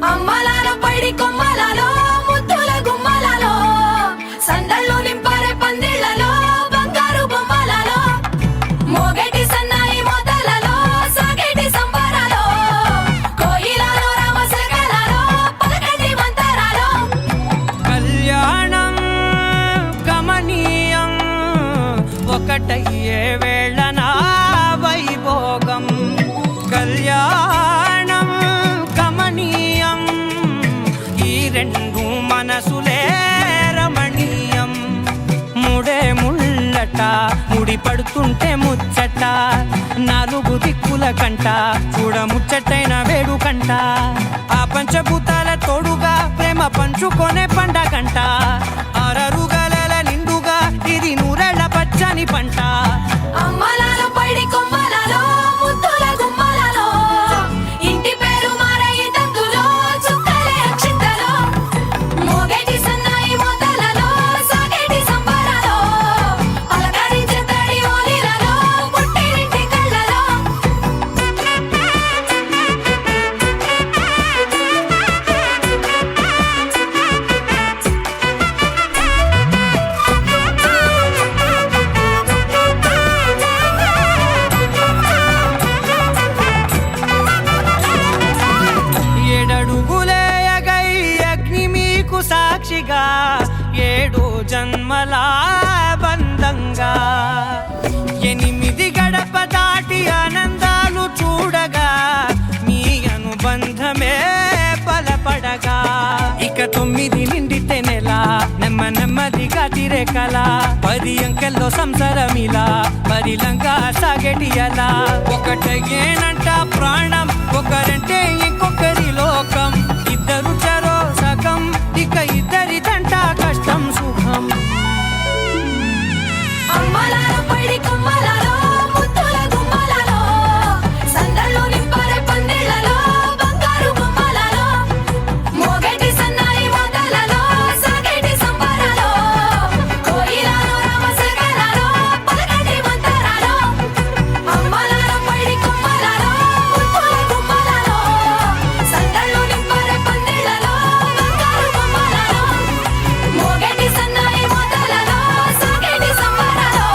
అమ్మలాలో పైడి కొమ్మలలో ముద్దుల గుమ్మలలో సందళ్ళు నింపారే పందిళ్లలో బంగారు బొమ్మలలో మోగేటి సన్నాయి మోతలలో సాగేటి సంబరాలో కోయిలలో రామశకలలో పలకటి మంతరాలో కళ్యాణం గమనీయం ఒకటయ్యే వేళ నా వైభోగం కళ్యాణం గమనీయం ఈ రెండు మనసులే రమణీయం ముడే ముళ్ళట ముడి పడుతుంటే ముచ్చట 4 దిక్కుల కంట చూడ ముచ్చటైన వేడుకంట ఆ పంచభూతాల తోడుగా ప్రేమ పంచుకొనే పండగంట అరరుగల నిండుగా ఇది 100 ఏళ్ల పచ్చని పంట అమ్మలాలో పైడి కొమ్మలలో ముద్దుల గుమ్మలలో ఇంటి పేరు మారయి తందులో చుక్కలే అక్షింతలో జతగా 7 జన్మల బంధంగా 8 గడప దాటి ఆనందాలు చూడగా మీ అనుబంధమే బలపడగా ఇక 9 నిండితే నెల నెమ్మదిగా తిరే కల 10 అంకెల్లో సంసారమిలా పరిలంగా సాగేటి అలా ఒకటేనంట ప్రాణం ఒకరంటే ఇంకొకరి లోకం ఇద్దరు చరో సగం ఇక ఇద్దరిదంట కష్టం సుఖం అమ్మలారో పైడి కొమ్మలారో ముత్తుల గుమ్మలారో సందళ్ళు నింపరే పందిళ్ళలో బంగారు బొమ్మలారో మోగేటి సన్నాయి మోతలలో సాగేటి సంబరాలో కోయిలాలో రామసగలాలో పలకటి మంతరాలో అమ్మలారో పైడి కొమ్మలారో ముత్తుల గుమ్మలారో సందళ్ళు నింపరే పందిళ్ళలో బంగారు బొమ్మలారో మోగేటి సన్నాయి మోతలలో సాగేటి సంబరాలో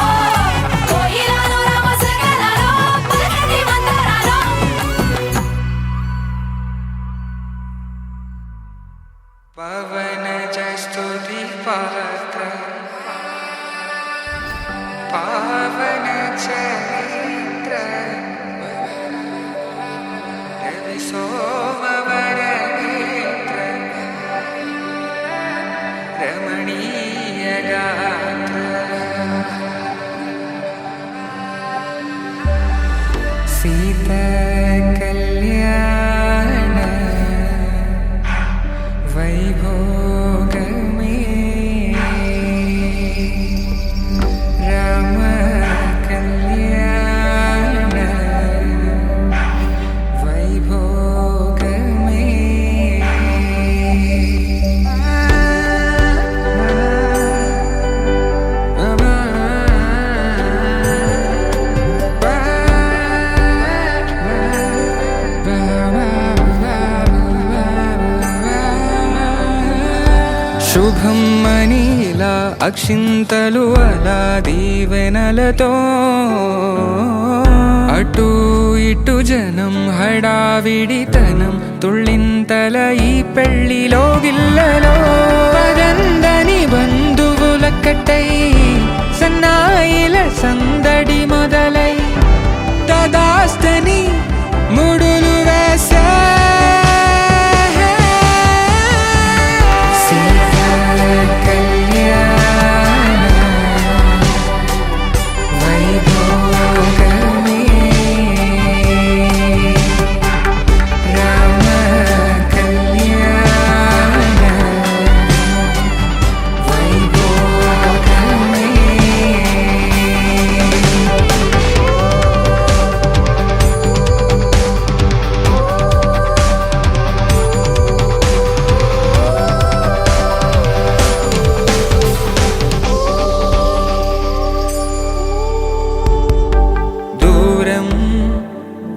కోయిలాలో రామసగలాలో పలకటి మంతరాలో పవన జస్తుతి పాత్ర పావన చరిత్ర రవి సోమవర నేత్ర రమణీయ గాత్ర సీత కళ్యాణ వైభోగమే రామ కళ్యాణ వైభోగమే శుభం మనీలా అక్షింతలు అలా దీవెనలతో అటు ఇటు జనం హడావిడితనం తుళ్ళింతల ఈ పెళ్లిలో గిల్లలో పదందని బంధువులక్కటై సన్నాయిల సందడి మొదలై తదాస్తని ముడులు వేసే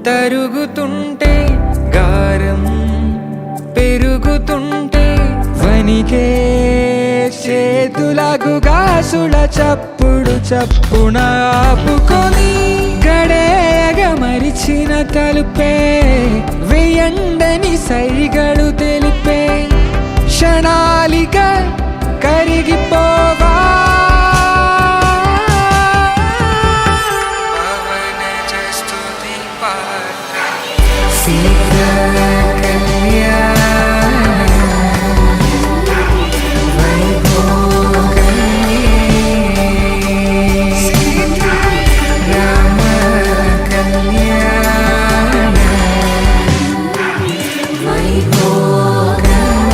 తరుగుతుంటే గారం పెరుగుతుంటే వనికే చేతులకు గాసుల చప్పుడు చప్పున ఆపుకొని గడేగ మరిచిన తలుపే వేయండని సైగడు తెలిపే క్షణాలిక కరిగిపోవా వైభోగమే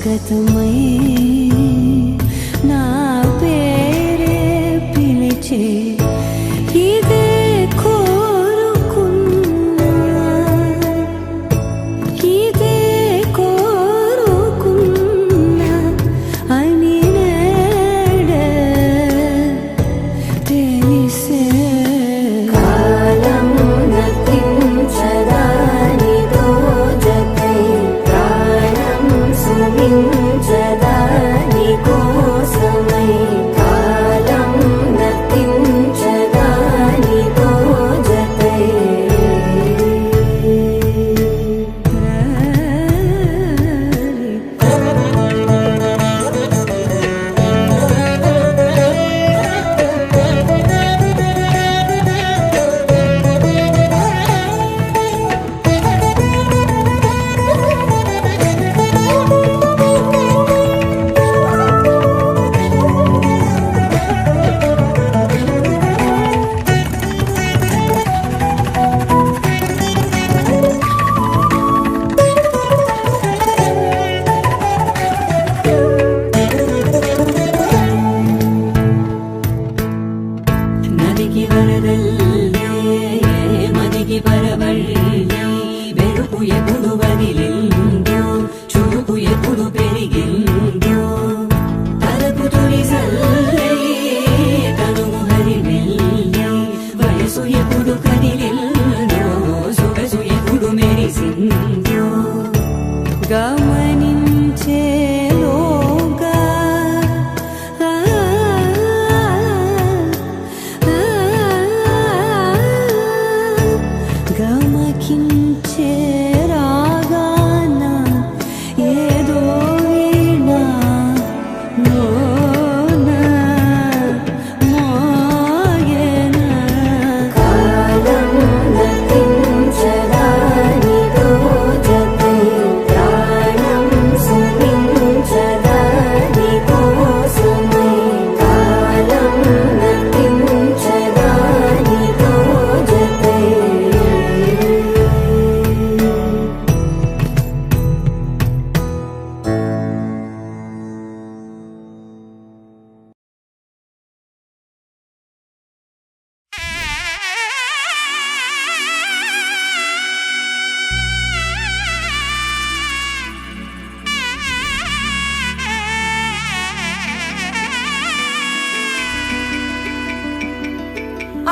శాశ్వతమై నా పేరే పిలిచే ఇదే కోరుకున్నా ఇదే కోరుకున్నా అని నేడే తెలిసే కాలం నతించదాని దోజకై ప్రాణం సుమించదాని కోసమై కాలం నతించదాని దోజకై నదికి వరదల్లే మదికి పరవళ్ళే వెలుపు ఎప్పుడు వదిలిందో చురుకు ఎప్పుడు పెరిగిందో తలపు తొలిసల్లే తనువు హరివెల్లే వయసు ఎప్పుడు కదిలిందో సొగసు ఎప్పుడు మెరిసిందో గమనించేలోగా గమకించే రాగాన ఏదో వీణా లోన మోయన కాలం నతించదాని దోజకై ప్రాణం సుమించదాని కోసమై కాలం నతించదాని దోజకై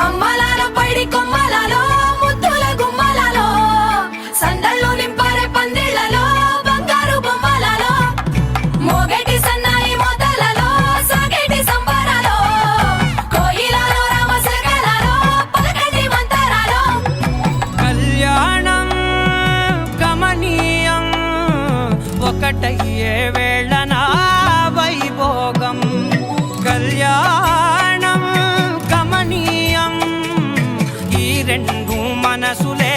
అమ్మలాలో పైడి కొమ్మలలో ముద్దుల గుమ్మలలో సందళ్ళు నింపారే పందిళ్లలో బంగారు బొమ్మలలో మోగేటి సన్నాయి మొదలలో సాగేటి సంబరాలో కోయిలలో రామశకలలో పలకటి మంతరాలో కళ్యాణం గమనీయం ఒకటయ్యే వేళ నా వైభోగం కళ్యాణం గమనీయం ఈ రెండు మనసులే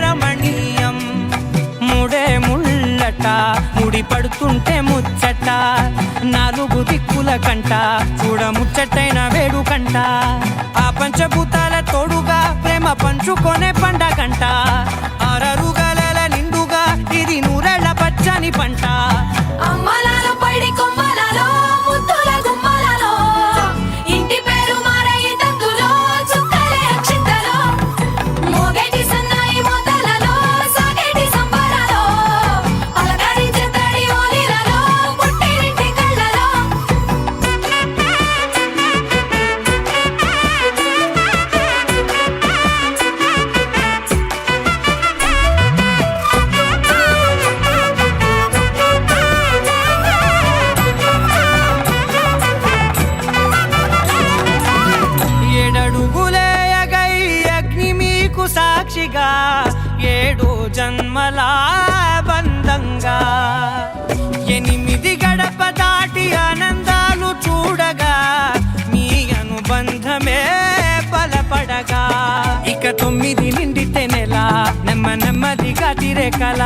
రమణీయం ముడే ముళ్ళట ముడి పడుతుంటే ముచ్చట నాలుగు దిక్కుల కంట చూడ ముచ్చటైన వేడుకంట ఆ పంచభూతాల తోడుగా ప్రేమ పంచుకొనే పండగంట అరరుగలల నిండుగా ఇది నూరెళ్ళ పచ్చని పంట అమ్మలాలో పైడి కొమ్మలలో ముద్దుల గుమ్మలలో ఇంటి పేరు మారయి తందులో చుక్కలే అక్షింతలో మోగేటి సన్నాయి మొదలలో సాగేటి సంబరాలో పలకరించే తడి ఓలిలలో పుట్టినింటి కళ్ళలో ఏడడుగులేయగై అగ్ని మీకు సాక్షిగా ఏడు జన్మల బంధంగా 8 గడప దాటి ఆనందాలు చూడగా మీ అనుబంధమే బలపడగా ఇక 9 నిండితే నెల నెమ్మదిగా తిరేకల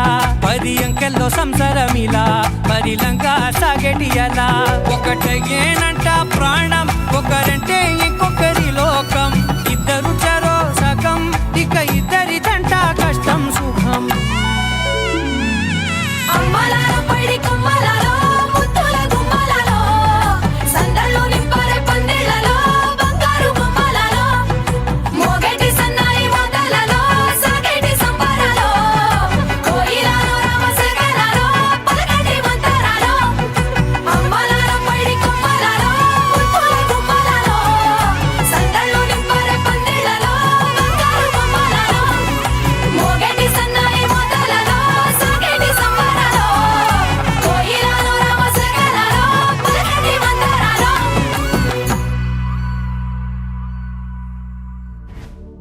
10 అంకెల్లో సంసారమిలా పరిలంగా సాగేటి అలా ఒకటేనంట ప్రాణం ఒకరంటే ఇంకొకరి లోకం ఇద్దరు చరో సగం ఇక ఇద్దరిదంట కష్టం సుఖం అమ్మలాలో పైడి కొమ్మలలో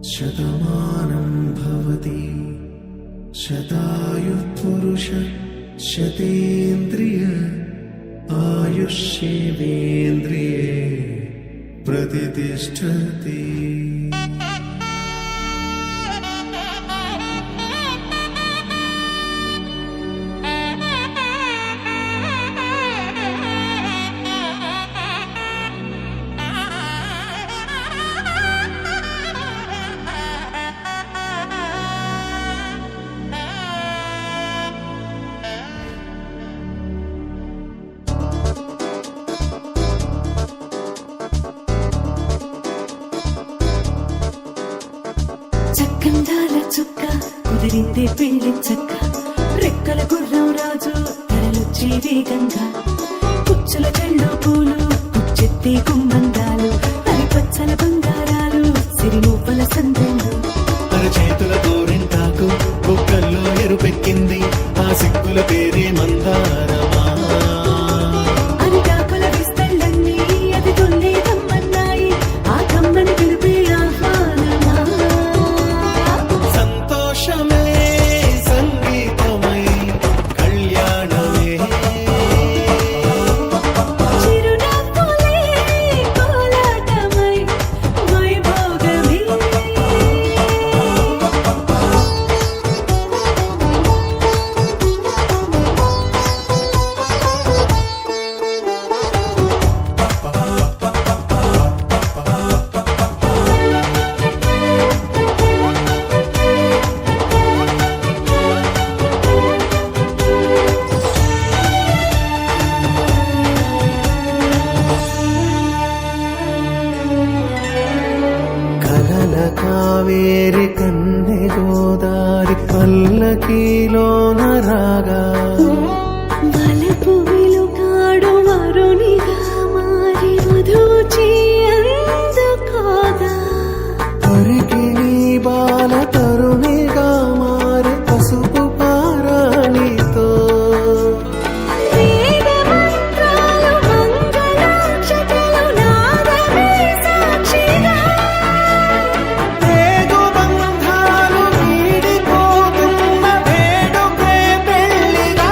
శతమానం భవతి శతాయుః పురుష శతేంద్రియ ఆయుష్యేవేంద్రియే ప్రతిష్టతి. చక్కందాల చుక్క కుదిరిందే పెళ్లి చక్క రెక్కల గుర్రం రాజు తరలొచ్చి వేగంగా పుచ్చుల చెళ్ళు పూలు పుచ్చెత్తి గుమ్మందాలు అరి పచ్చల బంగారాలు సిరిమూపల సందెళ్ళు అరచేతుల గోరింటాకు బుక్కల్లో ఎరుపెక్కింది ఆ సిగ్గుల పేరే మందారమా. అరిటాకుల విస్తళ్ళన్నీ అది తొల్లే కమ్మన్నాయి ఆ కమ్మని పిలిపే ఆహ్వానమా. సంతోషమే సంగీతమై కళ్యాణమే చిరునవ్వులే కోలాటమై వైభోగమే. కలల కావేరి కన్నె గోదారి పల్లకీలోన రాగా వలపు వెలుగాడు వరునిగా మారి వధూచి అందుకోగా పరికి నీ బాల తరుణిగా మారి పసుపు పారాణితో వేద మంత్రాలు మంగళాక్షతలు నాదమే సాక్షిగా రేగు బంధాలు వీడిపోతున్న వేడుకే పెళ్లిగా.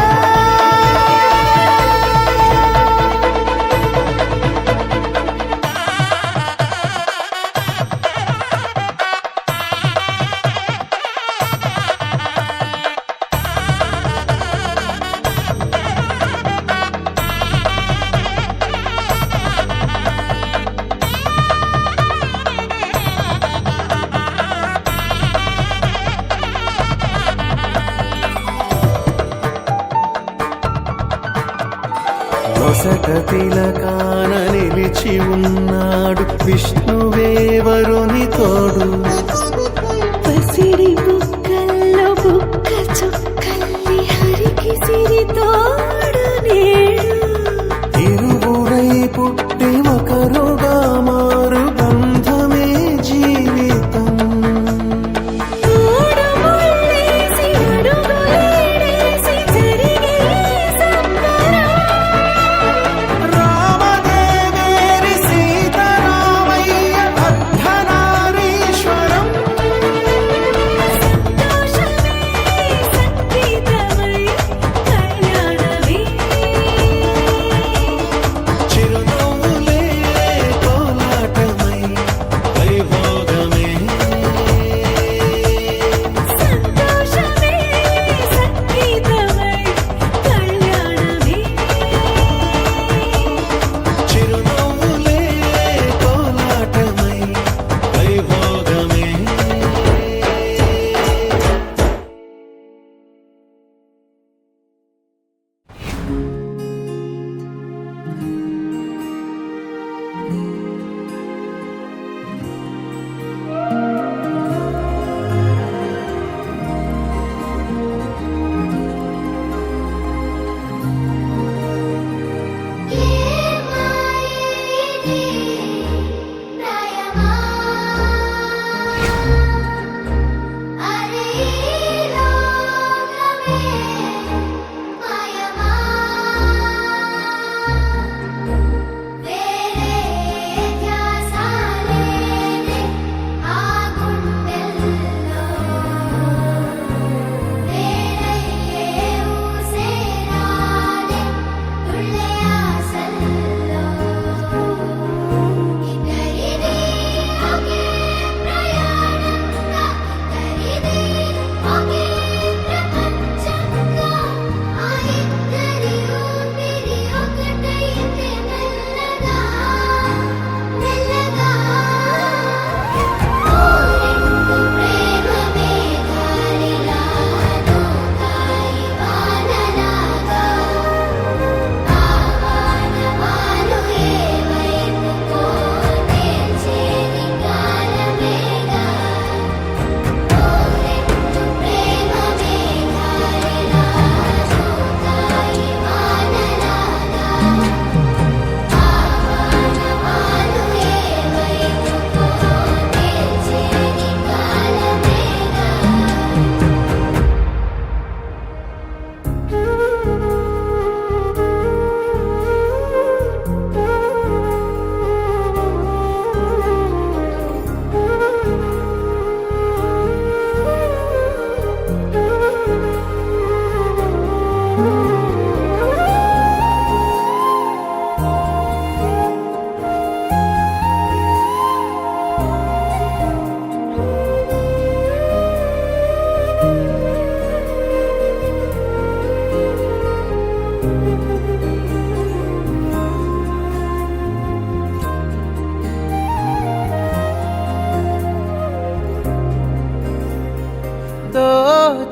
నొసట తిలకాన నిలిచి ఉన్నాడు విష్ణువే వరుని తోడు. పసిడి బుక్కల్లో బుక్క చుక్కల్లి హరికి సిరి తోడు నేడు ఇరువురై పుట్టి ఒకరుగా మారు బంధమే జీవితం. తోడు ముళ్ళేసి అడుగులేడేసి జరిగే సంబరం. రామదేవేరి సీతారామయ్య అర్ధనారీశ్వరం.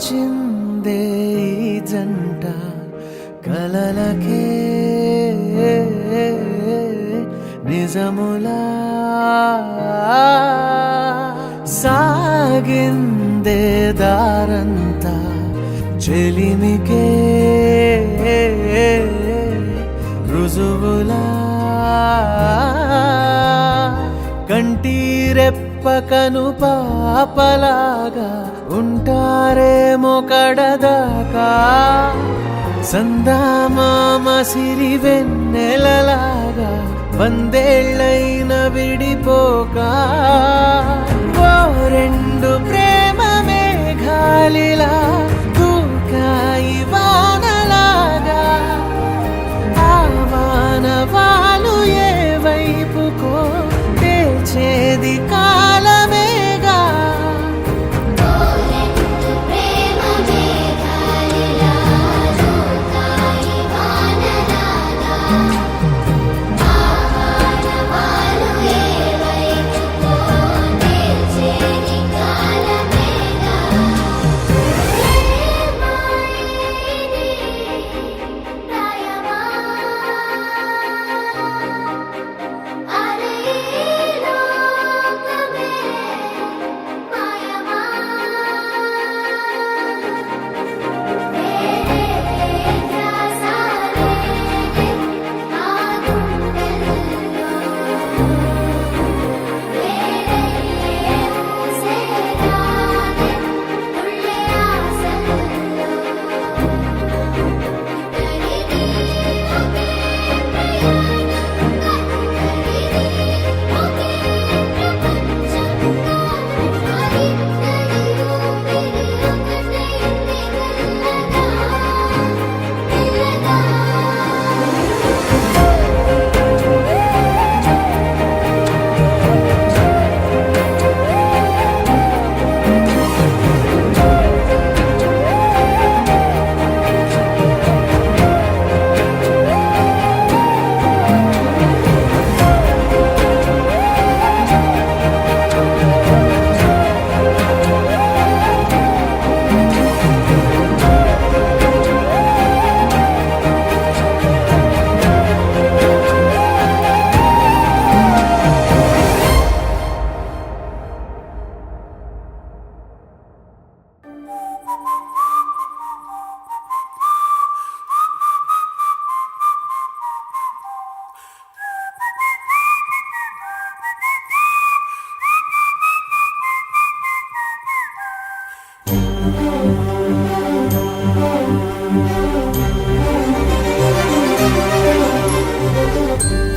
వచ్చిందే ఈ జంట కలలకే నిజములా సాగిందే దారంతా చెలిమికే రుజువులా కంటిరెప్పకను పాపలాగా ఉంటారేమో కడదాకా సందామామ సిరి వెన్నెలలాగా వందేళ్ళైన విడిపోక ఓ రెండు ప్రేమ మేఘాలిలా దూకాయి వానలాగా ఆ వానవాలు ఏ వైపుకో తెచేది కాలమేగా ప్రేమ మేఘాలిలా దూకాయి వానలాగా ఆవానవాలు ఏ వైపుకో తెచేది కాలమేగా రాయమా అరే లోకమే మాయమా రాసారే ఆ గుండెల్లో ఊసేరాగే ఉళ్ళే ఆశల్లో ఇద్దరిది ఒకే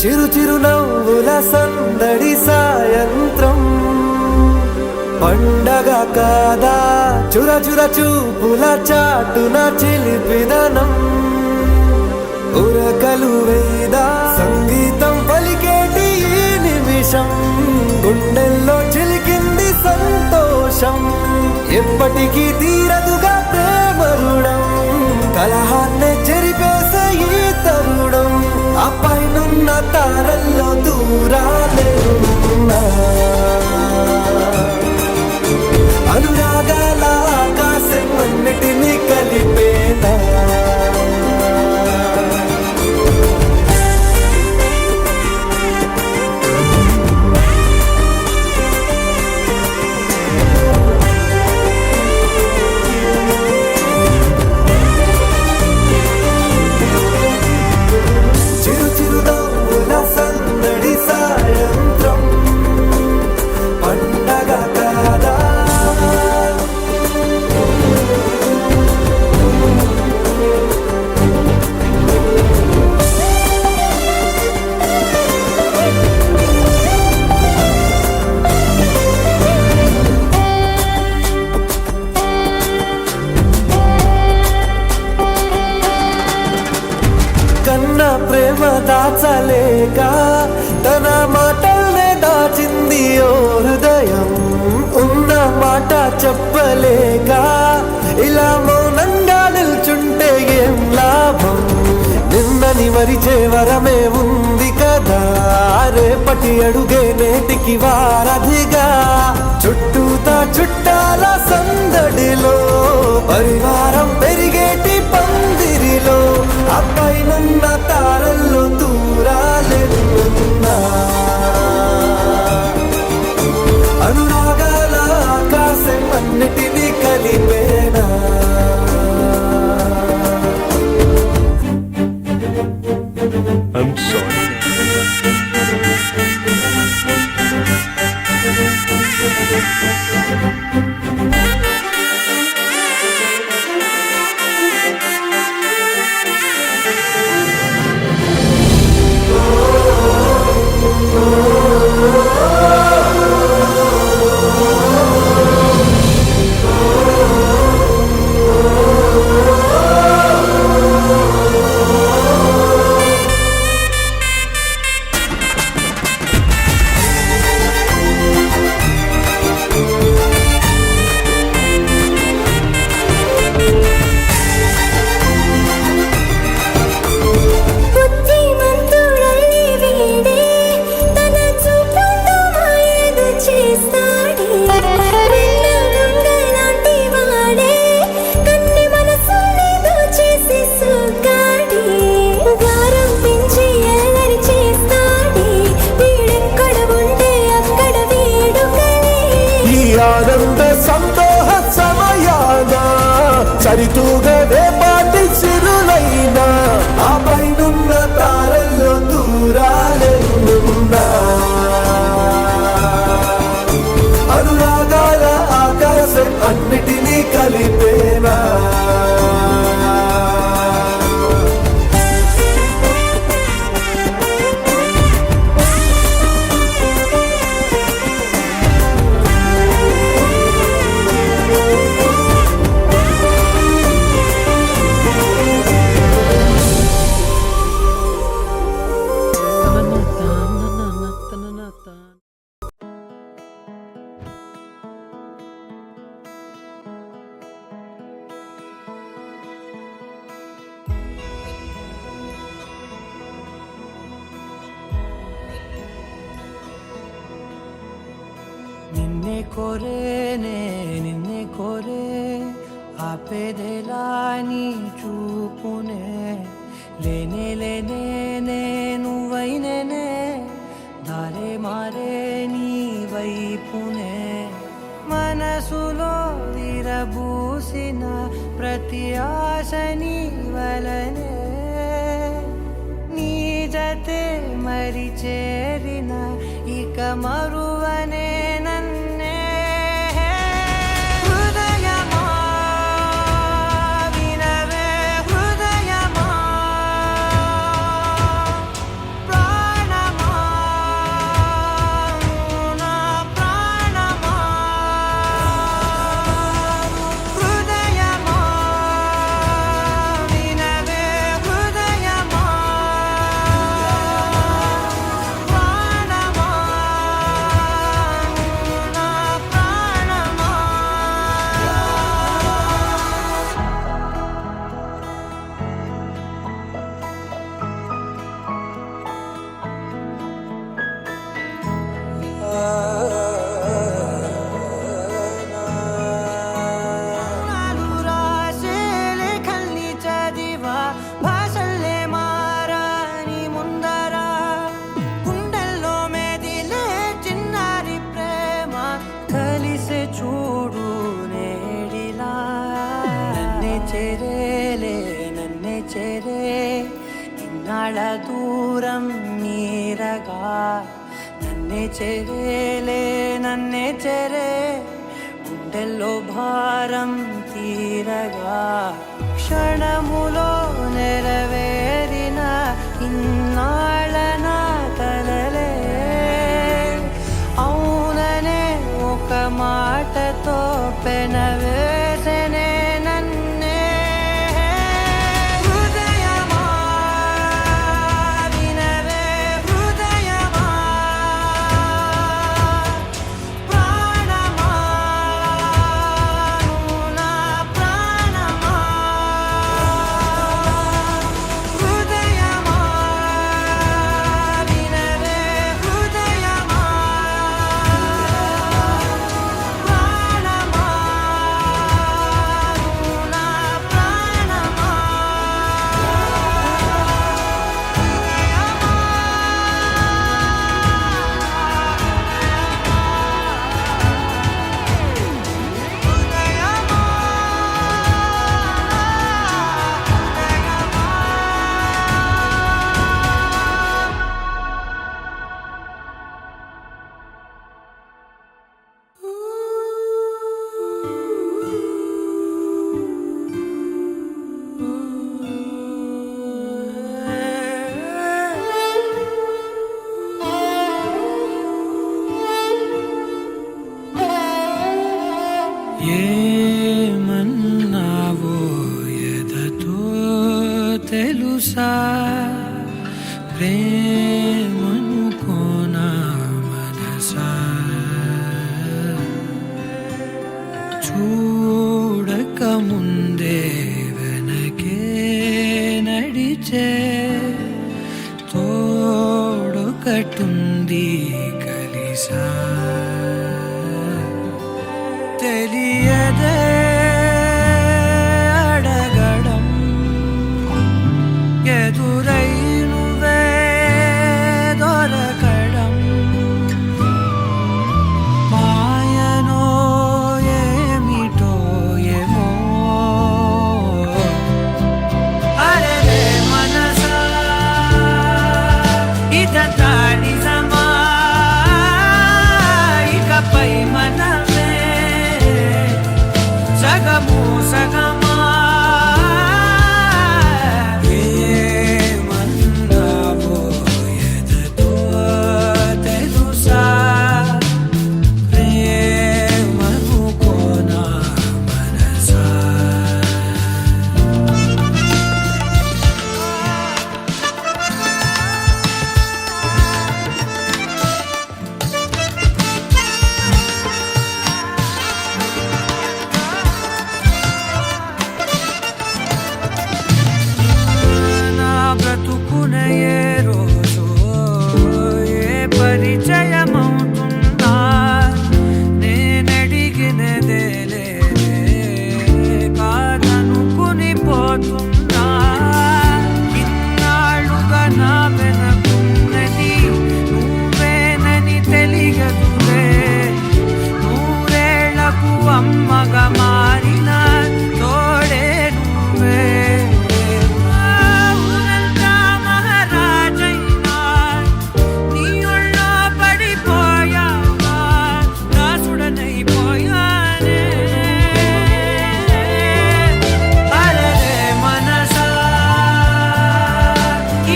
చిరు చిరు నవ్వుల సందడి సాయంత్రం పండగ కాదా చుర చుర చూపుల చాటున చిలిపిదనం ఉరకలు వేదా సంగీతం పలికేటి ఈ నిమిషం గుండెల్లో చిలికింది సంతోషం ఎప్పటికీ తీరదుగా ప్రేమ రుణం కలహాన్నే చెరిపేసే ఈ తరుణం ఆ పైనున్న తారల్లో దూరాలే ఉన్నా అనురాగాల ఆకాశం అన్నిటినీ కలిపేనా చిరు చిరు నవ్వుల సందడి సాయంత్రం పండగ కాదా కన్నా ప్రేమ దాచలేక తన మాటల్నే దాచింది ఓ హృదయం ఉన్న మాట చెప్పలేక ఇలా మౌనంగా నిల్చుంటే ఏం లాభం నిన్నని మరిచే వరమే ఉంది కదా రేపటి అడుగే నేటికి వారధిగా చుట్టూతా చుట్టాల సందడిలో గాలి తూగదే పాటి సిరులైనా ఆ పైనున్న తారల్లో దూరాలెన్నున్నా అనురాగాల ఆకాశం అన్నిటినీ కలిపేనా నిన్నే కోరేనే నిన్నే కోరే ఆపేదెలా నీ చూపునే లేనే లేనే నువ్వైనేనే దారే మారే నీ వైపునే మనసులో విరబూసిన ప్రతి ఆశ నీ వలనే నీ జతే మరి చేరిన ఇక మరువనే నన్నే హృదయమా వినవే హృదయమా ప్రాణమా నా ప్రాణమా హృదయమా వినవే హృదయమా ప్రాణమా నా ప్రాణమా నాలు రాసే లేఖల్ని చదివా భాషల్లే మారాని ముందరా గుండెల్లో మెదిలే చిన్నారి ప్రేమ కలిసే చూడు నేడిలా నన్నే చేరేలే నన్నే చేరే ఇన్నాళ్ళ దూరం మీరగా నన్నే చేరేలే నన్నే చేరే గుండెల్లో భారం తీరగా క్షణములో నెరవేరిన ఇన్నాళ్ళ నా కలలే అవుననే ఒక మాటతో పెనవేసనే నన్నే హృదయమా వినవే హృదయమా ప్రాణమా నా ప్రాణమా హృదయమా వినవే హృదయమా ప్రాణమా నా ప్రాణమా ఏమన్నావో ఎదతో తెలుసా ప్రేమనుకోనా మనసా చూడక ముందే వెనకే నడిచే తోడొకటుంది కలిసా తెలియదే అడగడం ఎదురై నువ్వే దొరకడం మాయనో ఏమిటో ఏమో ప్రేమగా మారిన తోడే నువ్వే ఊరంతా మహారాజైనా నీ ఒళ్ళో పడిపోయాక దాసుడనైపోయానే అరే మనసా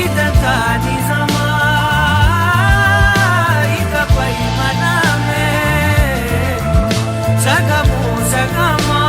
ఇదంతా నిజమా ఇకపై మనమే సగము సగమా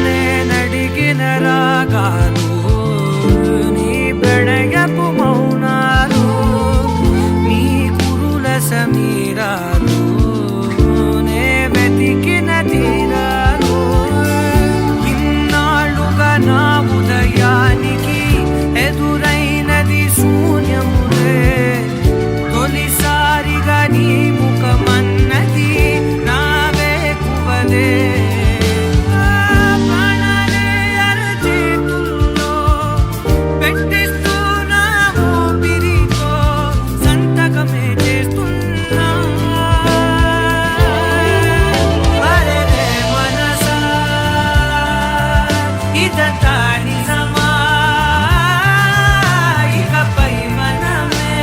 నేనడిగిన రాగాలు నీ ప్రణయపు మౌనాలు నీ కురుల సమీరాలు నే వెతికిన తీరాలు ఇన్నాళ్ళుగా నా ఉదయానికి ఎదురైనది శూన్యములే తొలిసారిగా నీ ముఖమన్నది నా వేకువలే ప్రాణాలే అరచేతుల్లో పెట్టిస్తూ నా ఊపిరితో సంతకమే చేస్తున్నా అరే మనసా ఇదంతా నిజమా ఇకపై మనమే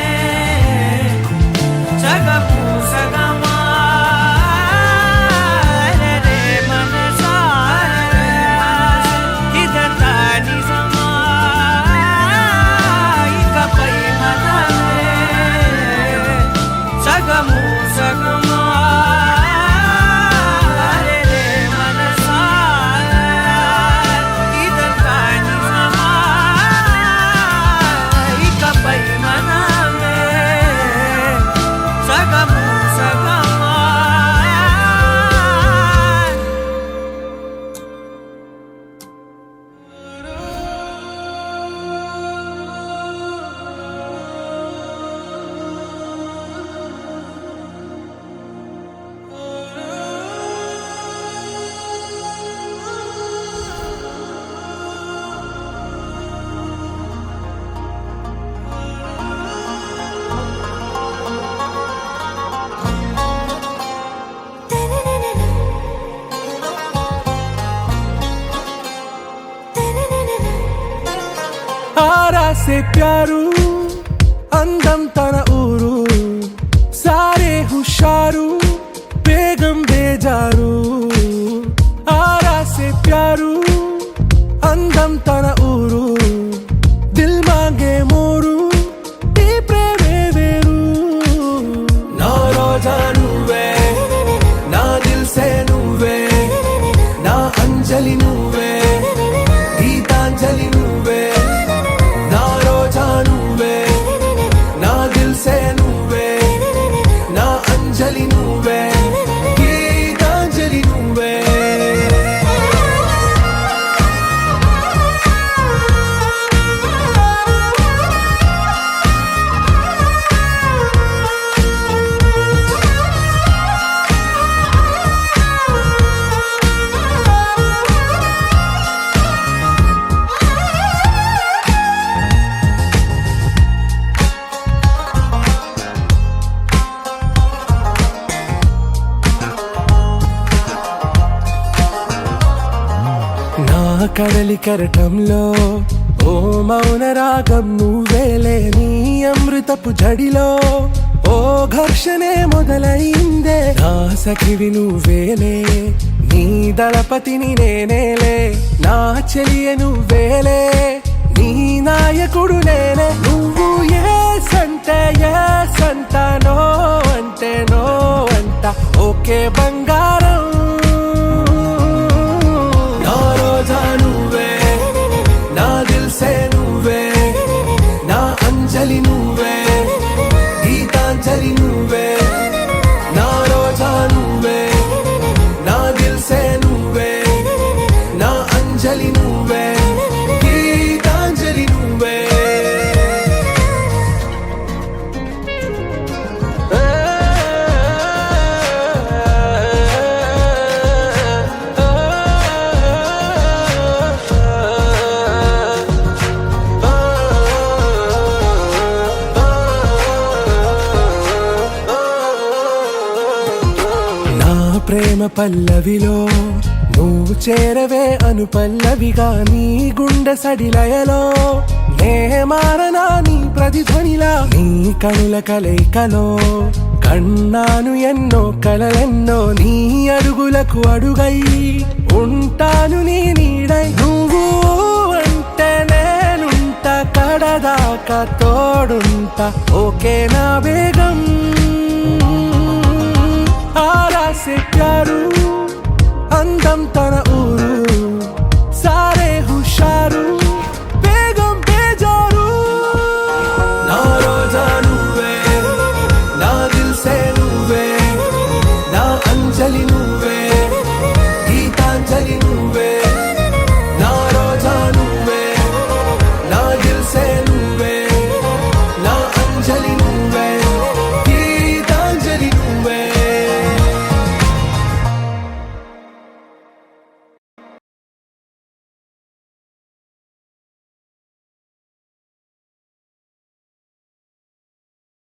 సగము సగమా అరే మనసా ఇదంతా నిజమా ఇకపై మనమే సగము సగమా అరే మనసా ఇదంతా నిజమా ఇకపై మనమే సగము సగమా आरा से प्यारू అందం తన ఊరు సారే హుషారు బేగం బేజారు ఆరా से प्यारू అందం తన ఊరు దిల్ మాంగే మోరు ఈ ప్రేమే వేరు నా రోజా నువ్వే నా దిల్ సే నువ్వే నా అంజలి నువ్వే గీతాంజలి నువ్వే నా రోజా నువ్వే నా దిల్ సే నువ్వే నా అంజలి నువ్వే గీతాంజలి నువ్వే కడలి కరటంలో ఓ మౌన రాగం నువ్వేలే నీ అమృతపు జడిలో ఓ ఘర్షణే మొదలైందే నా సఖివి నువ్వేలే నీ దళపతిని నేనేలే నా చెలియ నువ్వేలే నీ నాయకుడు నేనే నువ్వు ఏ సంట నో అంటే నో అంట ఓకే బంగారం నా రోజా నువ్వే నా దిల్ సే నువ్వే పల్లవిలో నువ్వు చేరవే అను పల్లవిగా నీ గుండె సడిలయలో నే మారనా నీ ప్రతిధ్వనిలా నీ కనుల కలయికలో కన్నాను ఎన్నో కలలెన్నో నీ అడుగులకు అడుగై ఉంటాను నీ నీడై నువ్వు అంటే నేనుంట కడదాకా తోడుంటా ఓకే నా బేగం ఆరా से प्यारू అందం తన ఊరు